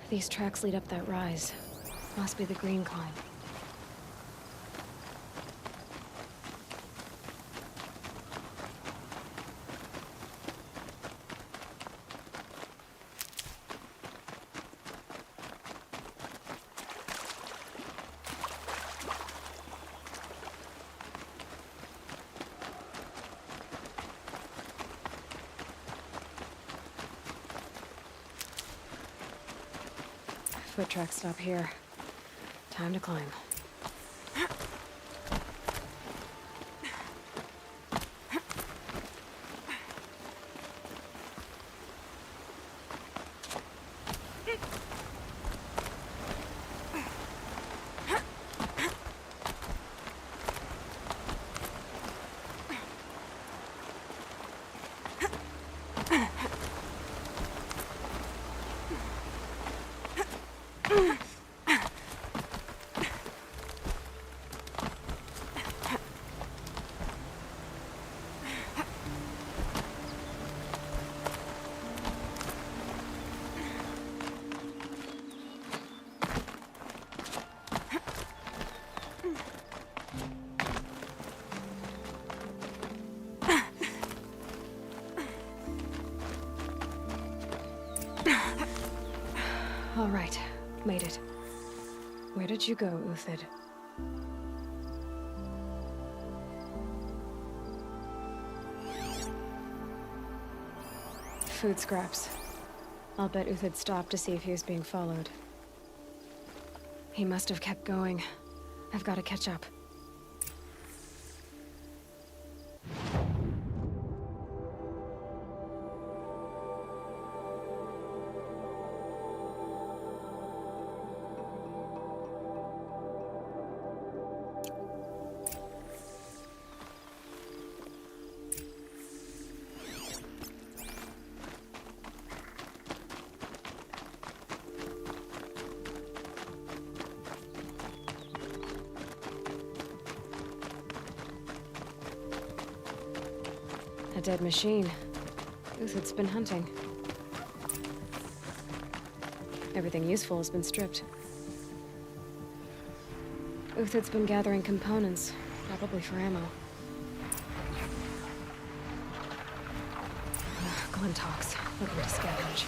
These tracks lead up that rise. Must be the green climb. Foot tracks stop here. Time to climb. All right, made it. Where did you go, Uthid? Food scraps. I'll bet Uthid stopped to see if he was being followed. He must have kept going. I've got to catch up. A dead machine. Uthid's been hunting. Everything useful has been stripped. Uthid's been gathering components, probably for ammo. Glintox, looking to scavenge.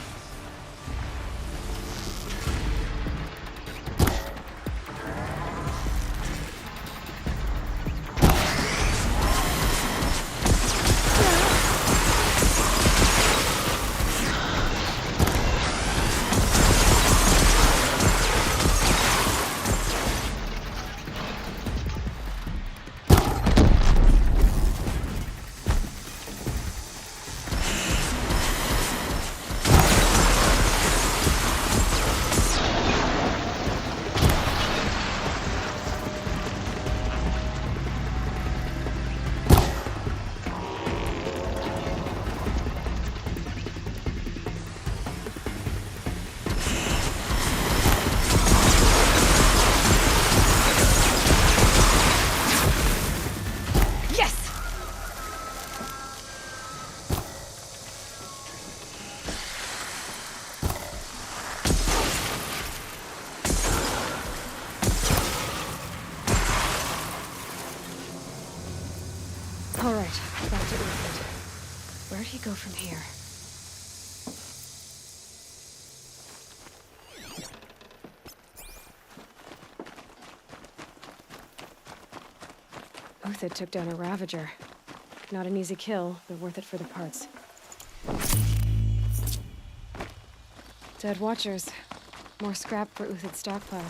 Back to Uthid. Where'd he go from here? Uthid took down a Ravager. Not an easy kill, but worth it for the parts. Dead Watchers. More scrap for Uthid's stockpile.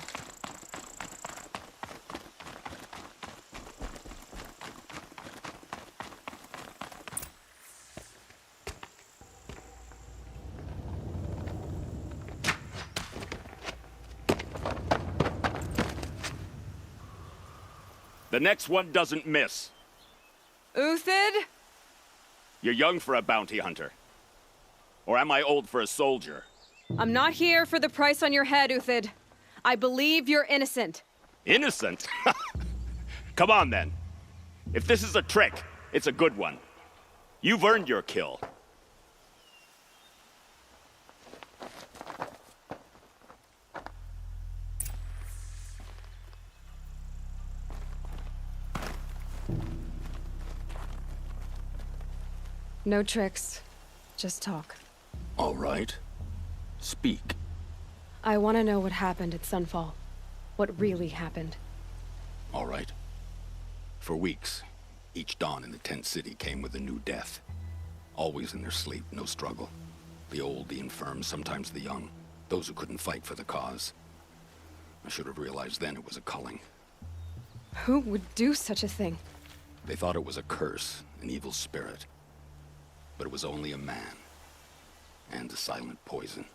The next one doesn't miss. Uthid? You're young for a bounty hunter. Or am I old for a soldier? I'm not here for the price on your head, Uthid. I believe you're innocent. Innocent? Come on, then. If this is a trick, it's a good one. You've earned your kill. No tricks. Just talk. All right. Speak. I want to know what happened at Sunfall. What really happened. All right. For weeks, each dawn in the tent city came with a new death. Always in their sleep, no struggle. The old, the infirm, sometimes the young. Those who couldn't fight for the cause. I should have realized then it was a culling. Who would do such a thing? They thought it was a curse, an evil spirit. But it was only a man. And a silent poison.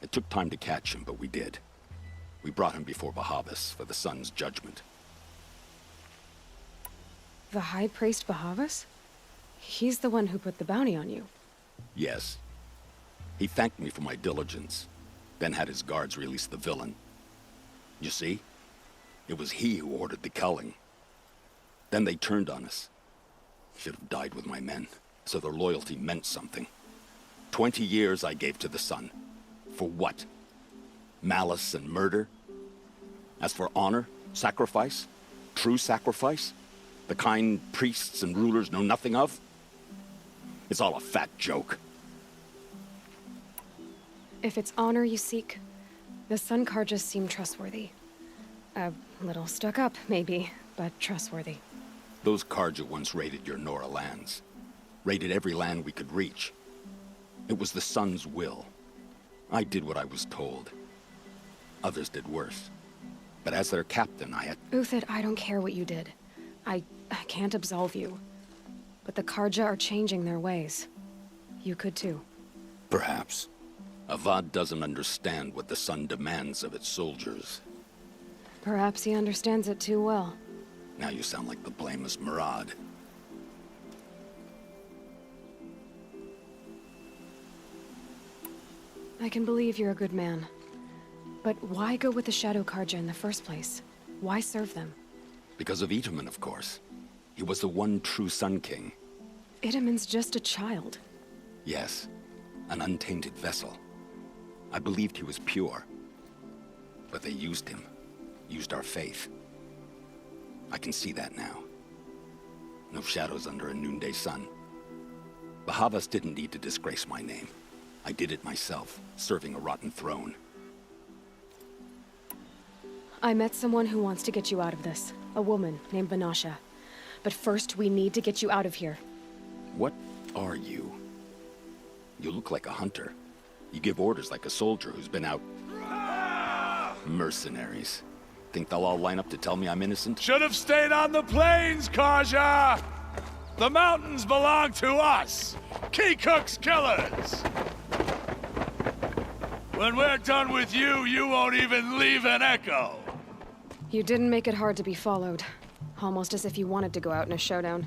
It took time to catch him, but we did. We brought him before Bahavas for the sun's judgment. The High Priest Bahavas? He's the one who put the bounty on you. Yes. He thanked me for my diligence, then had his guards release the villain. You see? It was he who ordered the culling. Then they turned on us. Should have died with my men, so their loyalty meant something. 20 years I gave to the sun. For what? Malice and murder? As for honor, sacrifice, true sacrifice, the kind priests and rulers know nothing of? It's all a fat joke. If it's honor you seek, the Sun Karjas seem trustworthy. A little stuck up, maybe, but trustworthy. Those Karja once raided your Nora lands. Raided every land we could reach. It was the Sun's will. I did what I was told. Others did worse. But as their captain, I had... Uthid, I don't care what you did. I can't absolve you. But the Karja are changing their ways. You could too. Perhaps. Avad doesn't understand what the Sun demands of its soldiers. Perhaps he understands it too well. Now you sound like the blameless Murad. I can believe you're a good man. But why go with the Shadow Karja in the first place? Why serve them? Because of Itaman, of course. He was the one true Sun King. Itaman's just a child. Yes, an untainted vessel. I believed he was pure. But they used him. Used our faith. I can see that now. No shadows under a noonday sun. Bahavas didn't need to disgrace my name. I did it myself, serving a rotten throne. I met someone who wants to get you out of this. A woman named Vanasha. But first, we need to get you out of here. What are you? You look like a hunter. You give orders like a soldier who's been out... Mercenaries. Think they'll all line up to tell me I'm innocent? Should have stayed on the plains, Karja! The mountains belong to us! Keycook's killers! When we're done with you, you won't even leave an echo! You didn't make it hard to be followed. Almost as if you wanted to go out in a showdown.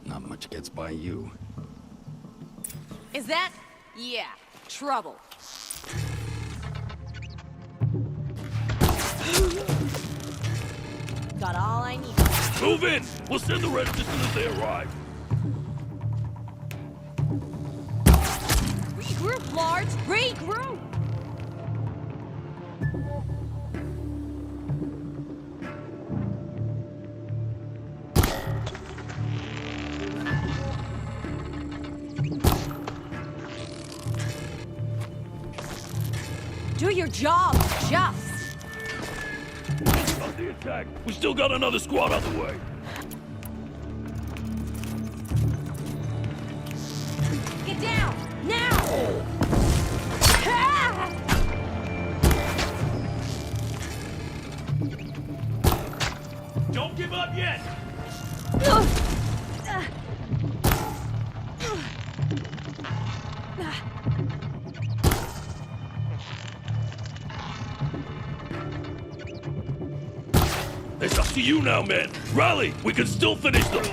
Not much gets by you. Is that? Yeah, trouble. Got all I need. Move in! We'll send the rest as soon as they arrive. Regroup, Lords! Regroup! Do your job, just. On the attack. We still got another squad on the way. Get down, now! Don't give up yet! It's up to you now, men. Rally! We can still finish them!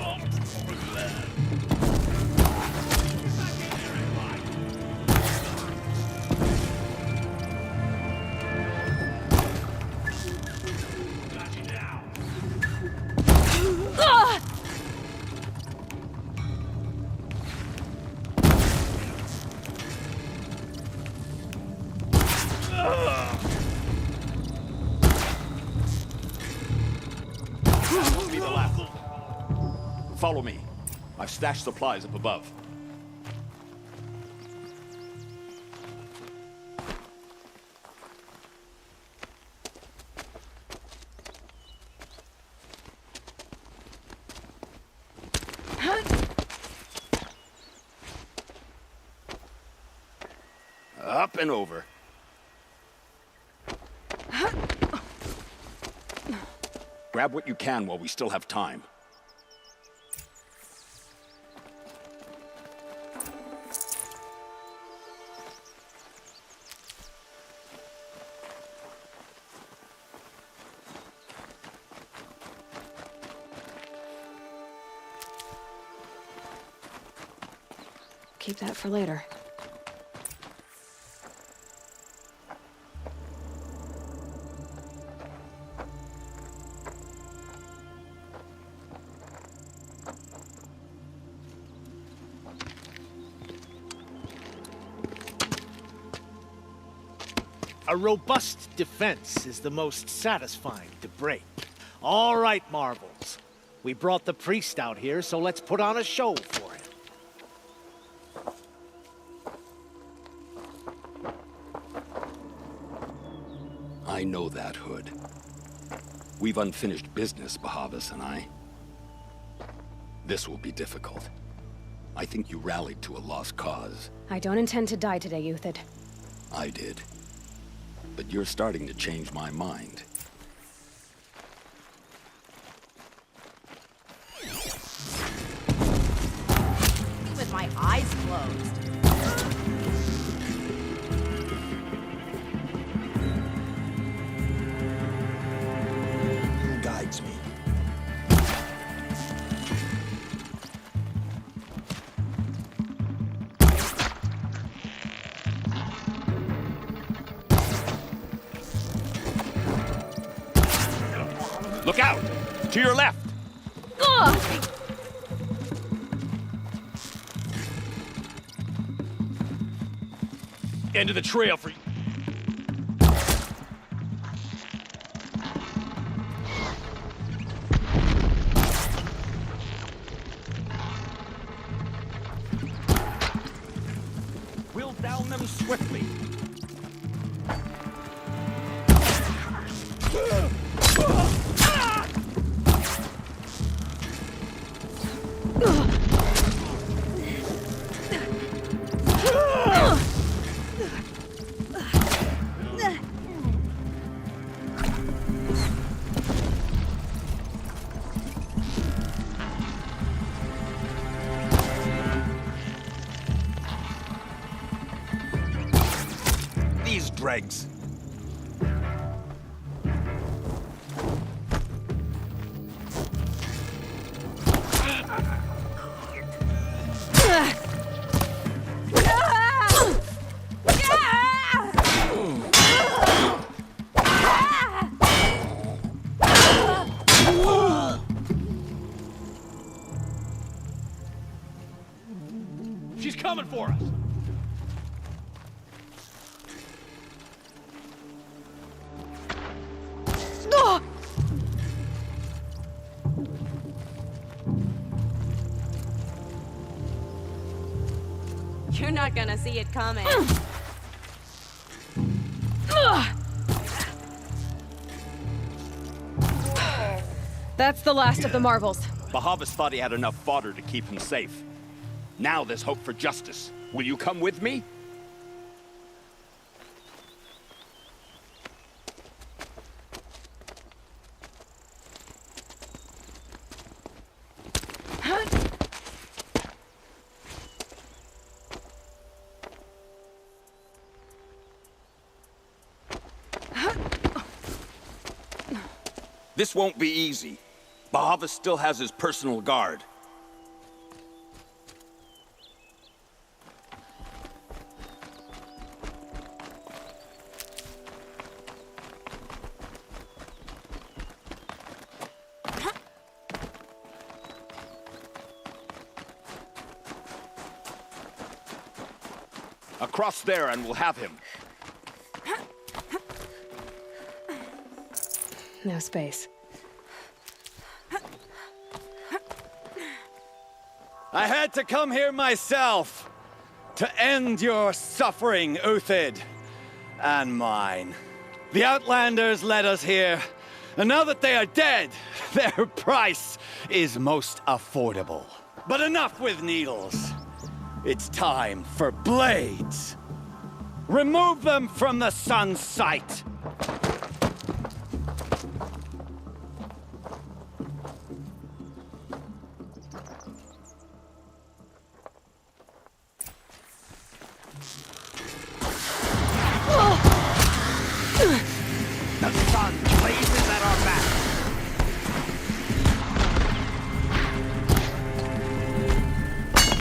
Follow me. I've stashed supplies up above. Up and over. Grab what you can while we still have time. Keep that for later. A robust defense is the most satisfying to break. All right, Marvels. We brought the priest out here, so let's put on a show for him. I know that, Hood. We've unfinished business, Bahavas and I. This will be difficult. I think you rallied to a lost cause. I don't intend to die today, Euthid. I did. But you're starting to change my mind. With my eyes closed. Who guides me? Look out! To your left! End of the trail for you. We'll down them swiftly. These dregs. She's coming for us. You're not gonna see it coming. That's the last of the marvels. Bahavas thought he had enough fodder to keep him safe. Now there's hope for justice. Will you come with me? This won't be easy. Bahavas still has his personal guard. Across there and we'll have him. No space. I had to come here myself to end your suffering, Uthid, and mine. The Outlanders led us here, and now that they are dead, their price is most affordable. But enough with needles. It's time for blades. Remove them from the sun's sight. The sun blazes at our back.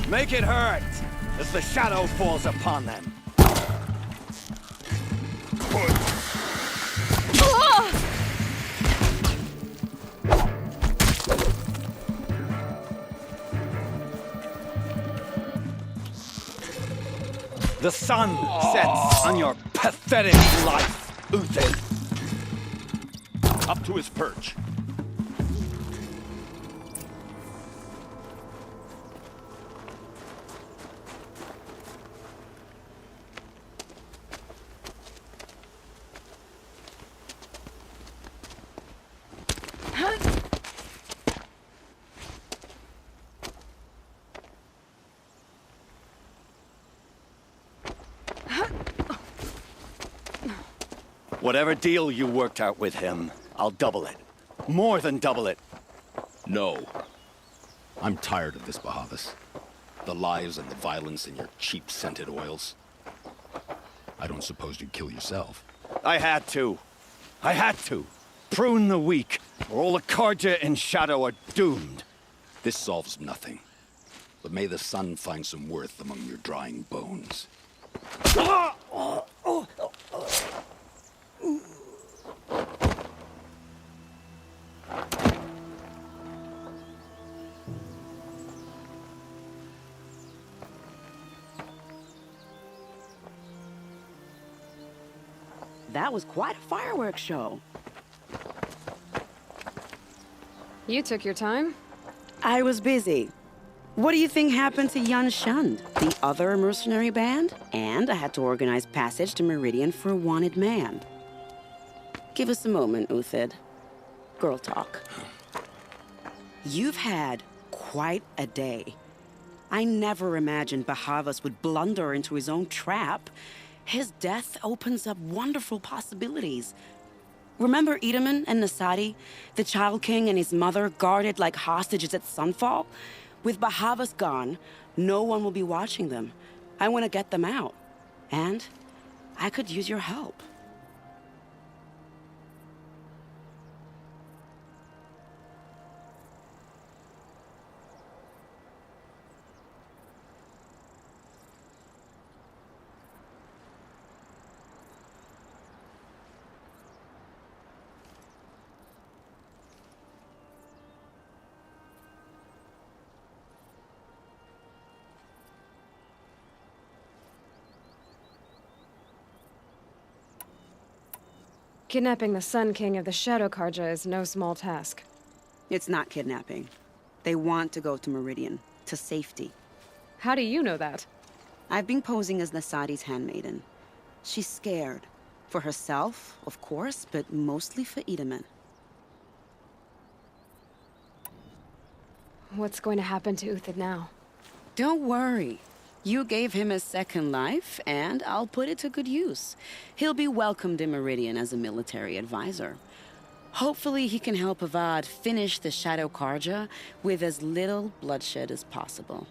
Make it hurt as the shadow falls upon them. The sun sets on your pathetic life, Uthid. Up to his perch. Whatever deal you worked out with him, I'll double it. More than double it. No. I'm tired of this, Bahavas. The lies and the violence and your cheap scented oils. I don't suppose you'd kill yourself. I had to. I had to. Prune the weak, or all the Karja in Shadow are doomed. This solves nothing. But may the sun find some worth among your drying bones. That was quite a fireworks show. You took your time? I was busy. What do you think happened to Yun Shund, the other mercenary band? And I had to organize passage to Meridian for a wanted man. Give us a moment, Uthid. Girl talk. You've had quite a day. I never imagined Bahavas would blunder into his own trap. His death opens up wonderful possibilities. Remember Edaman and Nasadi, the Child King and his mother guarded like hostages at sunfall? With Bahavas gone, no one will be watching them. I want to get them out. And I could use your help. Kidnapping the Sun King of the Shadow Karja is no small task. It's not kidnapping. They want to go to Meridian, to safety. How do you know that? I've been posing as Nasadi's handmaiden. She's scared. For herself, of course, but mostly for Edaman. What's going to happen to Uthid now? Don't worry. You gave him a second life, and I'll put it to good use. He'll be welcomed in Meridian as a military advisor. Hopefully he can help Avad finish the Shadow Karja with as little bloodshed as possible.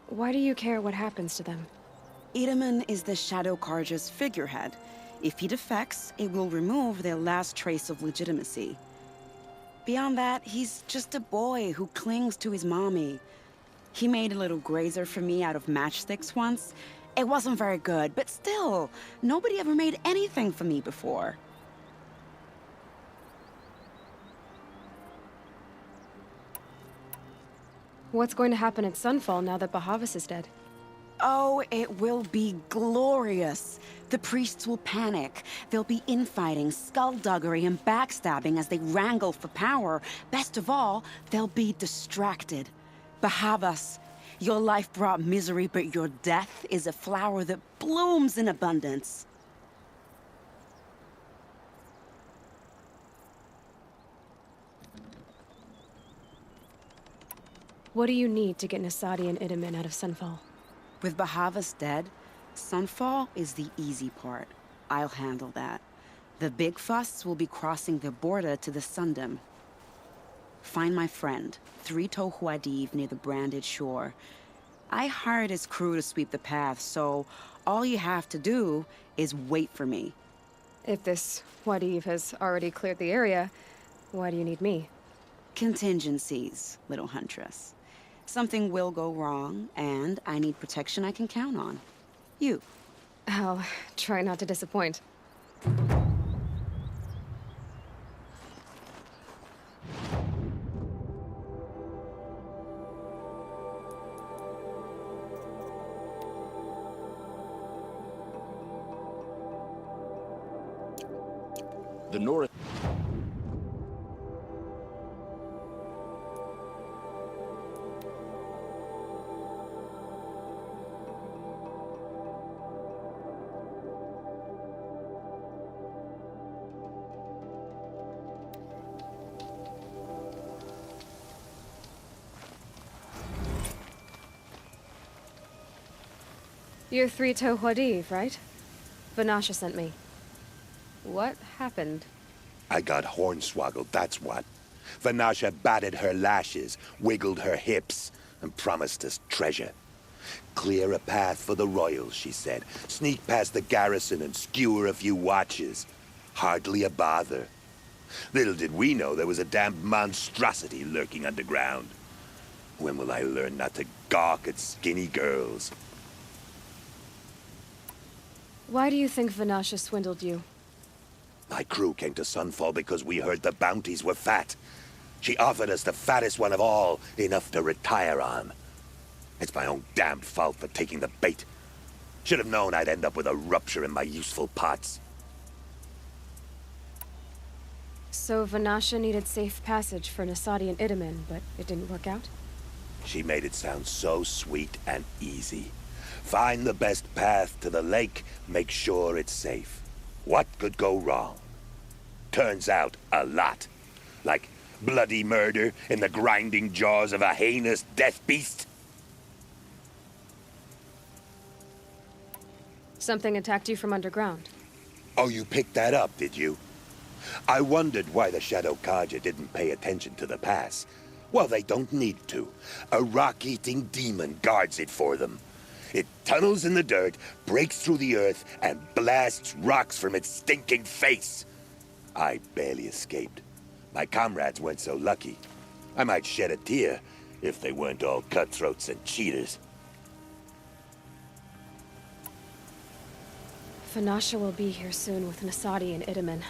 Why do you care what happens to them? Itamen is the Shadow Karja's figurehead. If he defects, it will remove their last trace of legitimacy. Beyond that, he's just a boy who clings to his mommy. He made a little grazer for me out of matchsticks once. It wasn't very good, but still, nobody ever made anything for me before. What's going to happen at Sunfall now that Bahavas is dead? Oh, it will be glorious. The priests will panic. There'll be infighting, skullduggery, and backstabbing as they wrangle for power. Best of all, they'll be distracted. Bahavas, your life brought misery, but your death is a flower that blooms in abundance. What do you need to get Nasadi and Itamen out of Sunfall? With Bahavas dead, Sunfall is the easy part. I'll handle that. The big fuss will be crossing the border to the Sundom. Find my friend, 3-Toe Huadiv, near the branded shore. I hired his crew to sweep the path, so all you have to do is wait for me. If this Huadiv has already cleared the area, why do you need me? Contingencies, little huntress. Something will go wrong, and I need protection I can count on. You. I'll try not to disappoint. The North... You're 3-Toe Huadiv, right? Vanasha sent me. What happened? I got hornswoggled, that's what. Vanasha batted her lashes, wiggled her hips, and promised us treasure. Clear a path for the royals, she said. Sneak past the garrison and skewer a few watches. Hardly a bother. Little did we know there was a damned monstrosity lurking underground. When will I learn not to gawk at skinny girls? Why do you think Vanasha swindled you? My crew came to Sunfall because we heard the bounties were fat. She offered us the fattest one of all, enough to retire on. It's my own damned fault for taking the bait. Should have known I'd end up with a rupture in my useful pots. So Vanasha needed safe passage for Nasadi and Itamen, but it didn't work out? She made it sound so sweet and easy. Find the best path to the lake, make sure it's safe. What could go wrong? Turns out, a lot. Like bloody murder in the grinding jaws of a heinous death beast. Something attacked you from underground. Oh, you picked that up, did you? I wondered why the Shadow Karja didn't pay attention to the pass. Well, they don't need to. A rock-eating demon guards it for them. It tunnels in the dirt, breaks through the earth, and blasts rocks from its stinking face. I barely escaped. My comrades weren't so lucky. I might shed a tear if they weren't all cutthroats and cheaters. Vanasha will be here soon with Nasadi and Itamen.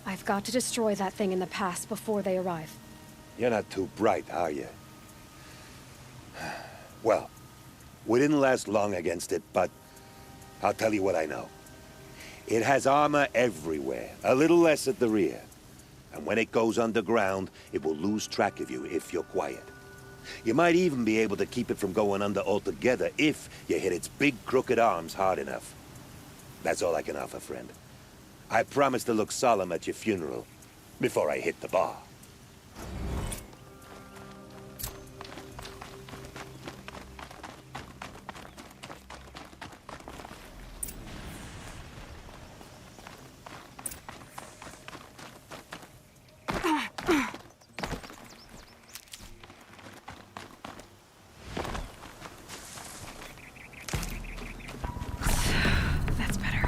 I've got to destroy that thing in the pass before they arrive. You're not too bright, are you? Well, we didn't last long against it, but I'll tell you what I know. It has armor everywhere, a little less at the rear. And when it goes underground, it will lose track of you if you're quiet. You might even be able to keep it from going under altogether if you hit its big crooked arms hard enough. That's all I can offer, friend. I promise to look solemn at your funeral. before I hit the bar. That's better.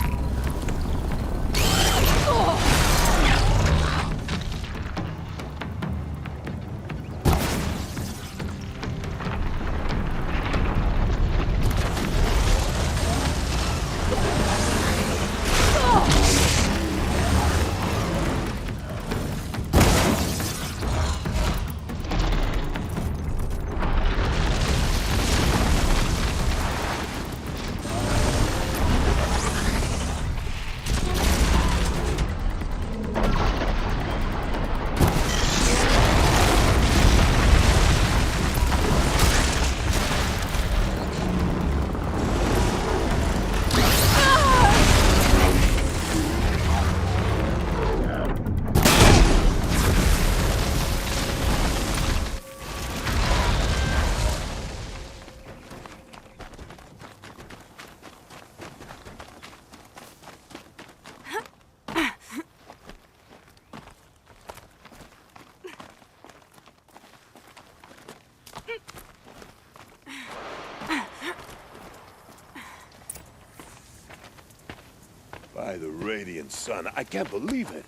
By the radiant sun, I can't believe it.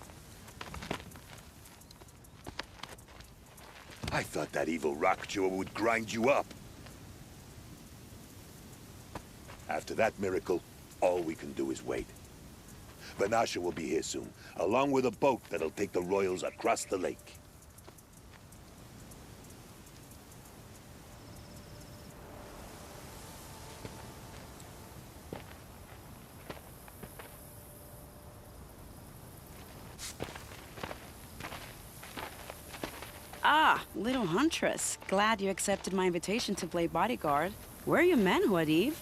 I thought that evil rock jewel would grind you up. After that miracle, all we can do is wait. Vanasha will be here soon, along with a boat that'll take the royals across the lake. Ah, little huntress. Glad you accepted my invitation to play bodyguard. Where are your men, Huadiv?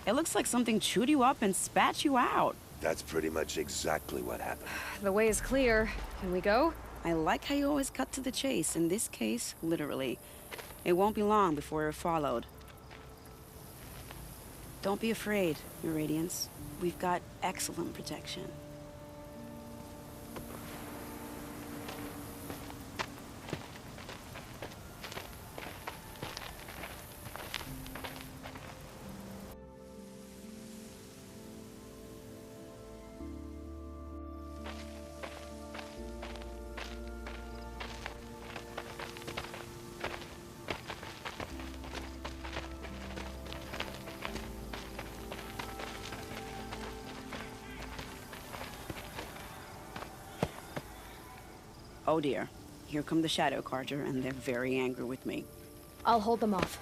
It looks like something chewed you up and spat you out. That's pretty much exactly what happened. The way is clear. Can we go? I like how you always cut to the chase. In this case, literally. It won't be long before you're followed. Don't be afraid, Your Radiance. We've got excellent protection. Oh dear. Here come the Shadow Carter, and they're very angry with me. I'll hold them off.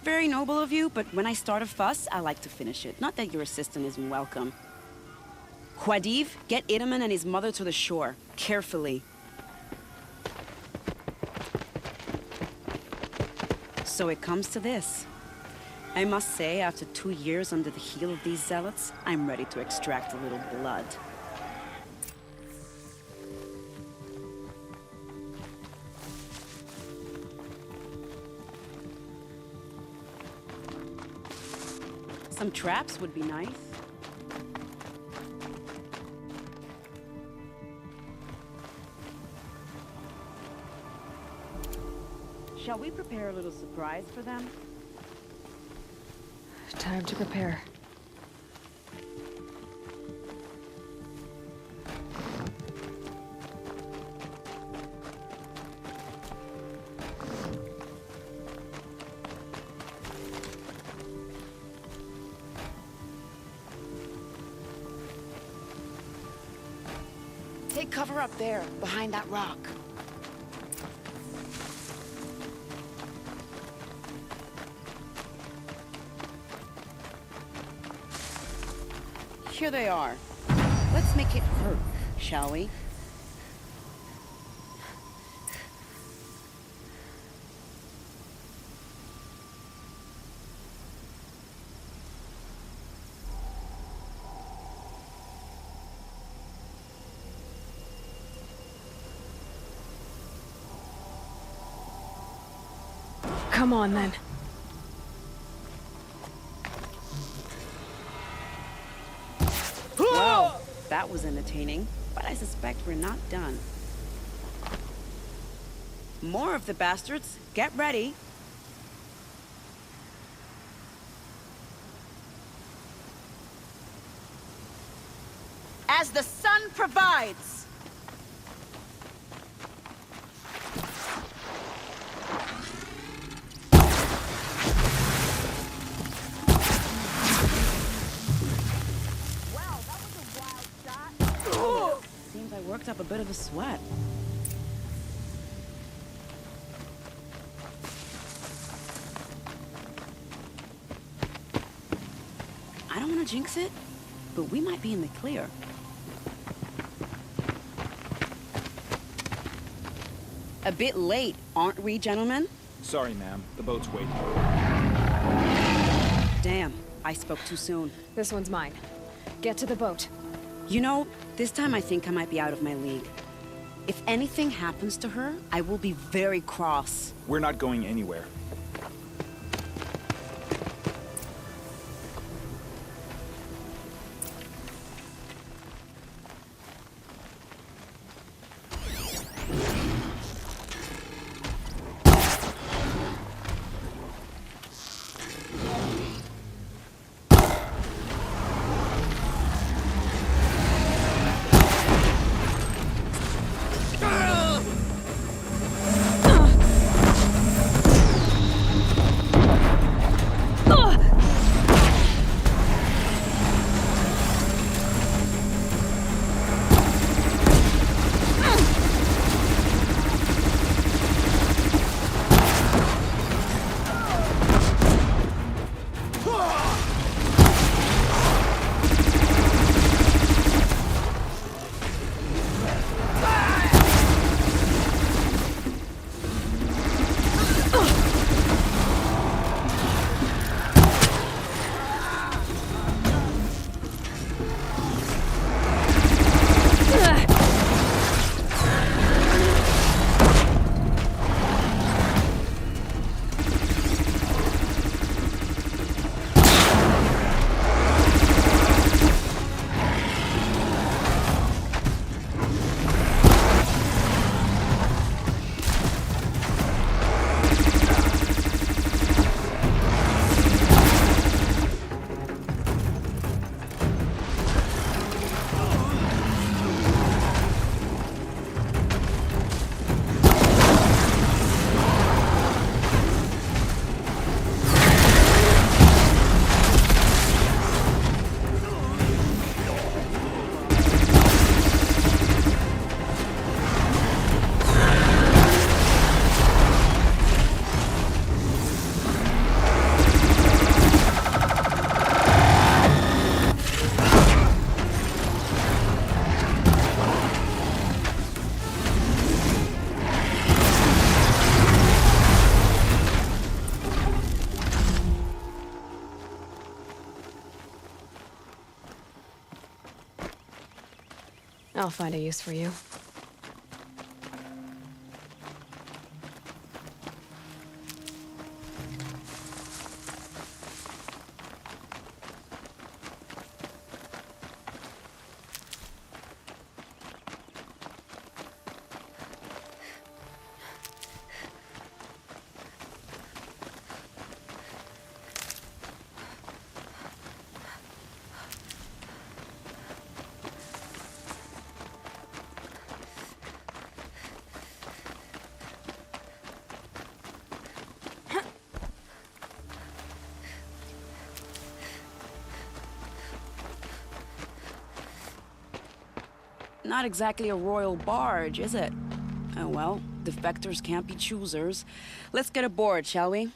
Very noble of you, but when I start a fuss, I like to finish it. Not that your assistant isn't welcome. Huadiv, get Itaman and his mother to the shore. Carefully. So it comes to this. I must say, after 2 years under the heel of these zealots, I'm ready to extract a little blood. Some traps would be nice. Shall we prepare a little surprise for them? Time to prepare. Take cover up there, behind that rock. Here they are. Let's make it hurt, shall we? Come on, then. Well, that was entertaining, but I suspect we're not done. More of the bastards. Get ready. As the sun provides. Wow, that was a wild shot. Seems I worked up a bit of a sweat. I don't want to jinx it, but we might be in the clear. A bit late, aren't we, gentlemen? Sorry, ma'am. The boat's waiting. Damn, I spoke too soon. This one's mine. Get to the boat. You know, this time I think I might be out of my league. If anything happens to her, I will be very cross. We're not going anywhere. I'll find a use for you. Not exactly a royal barge, is it? Oh well, defectors can't be choosers. Let's get aboard, shall we?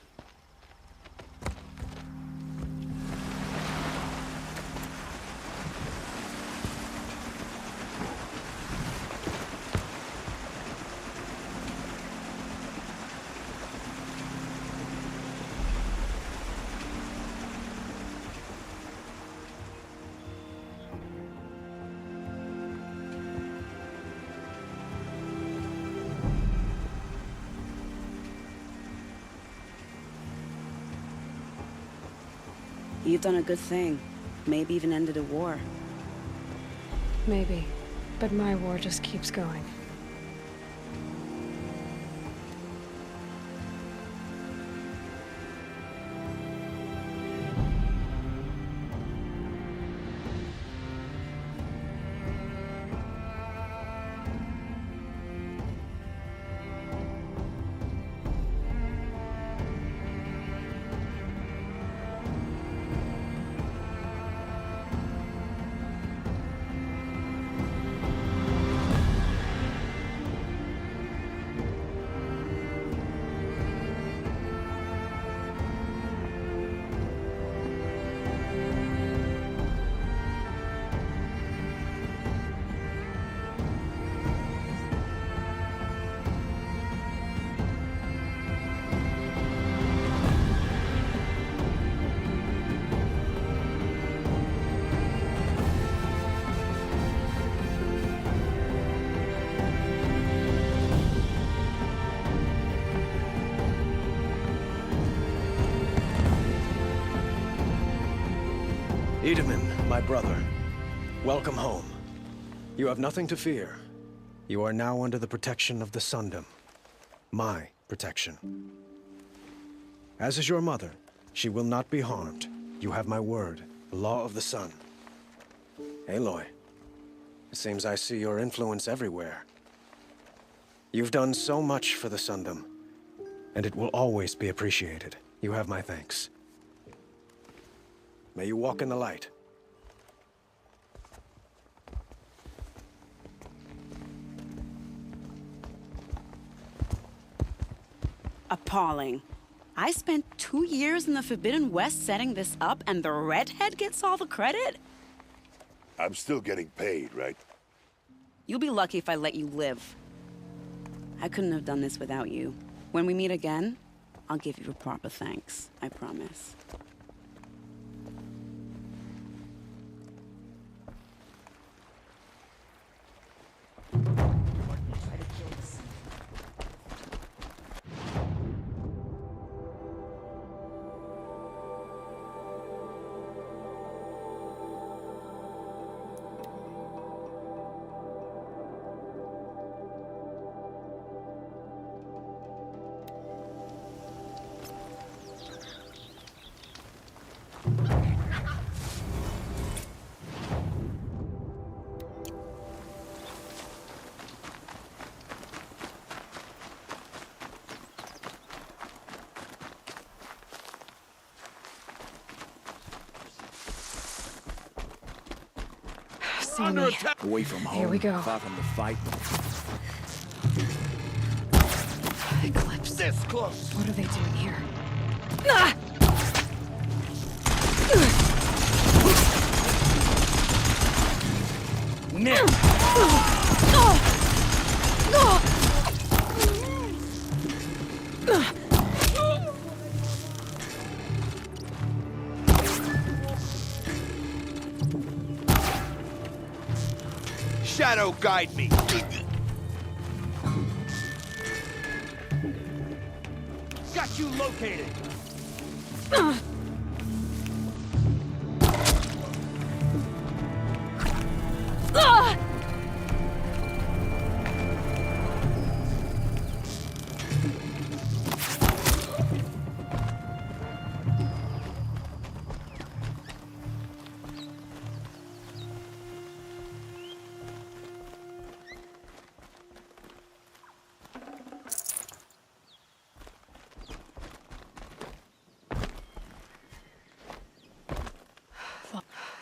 You've done a good thing. Maybe even ended a war. Maybe. But my war just keeps going. Itamen, my brother, welcome home. You have nothing to fear. You are now under the protection of the Sundom. My protection. As is your mother, she will not be harmed. You have my word, the law of the sun. Aloy, it seems I see your influence everywhere. You've done so much for the Sundom, and it will always be appreciated. You have my thanks. May you walk in the light. Appalling. I spent 2 years in the Forbidden West setting this up, and the redhead gets all the credit? I'm still getting paid, right? You'll be lucky if I let you live. I couldn't have done this without you. When we meet again, I'll give you a proper thanks. I promise. See me. Away from home. Here we go. Far from the fight. Eclipse. This close. What are they doing here? Shadow guide me. Got you located.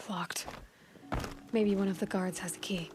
Locked. Maybe one of the guards has the key.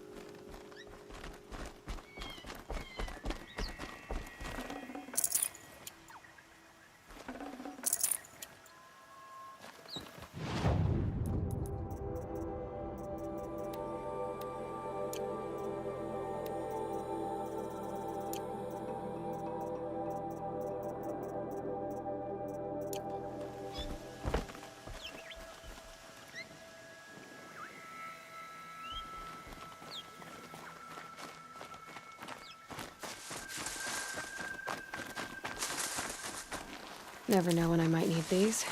Never know when I might need these.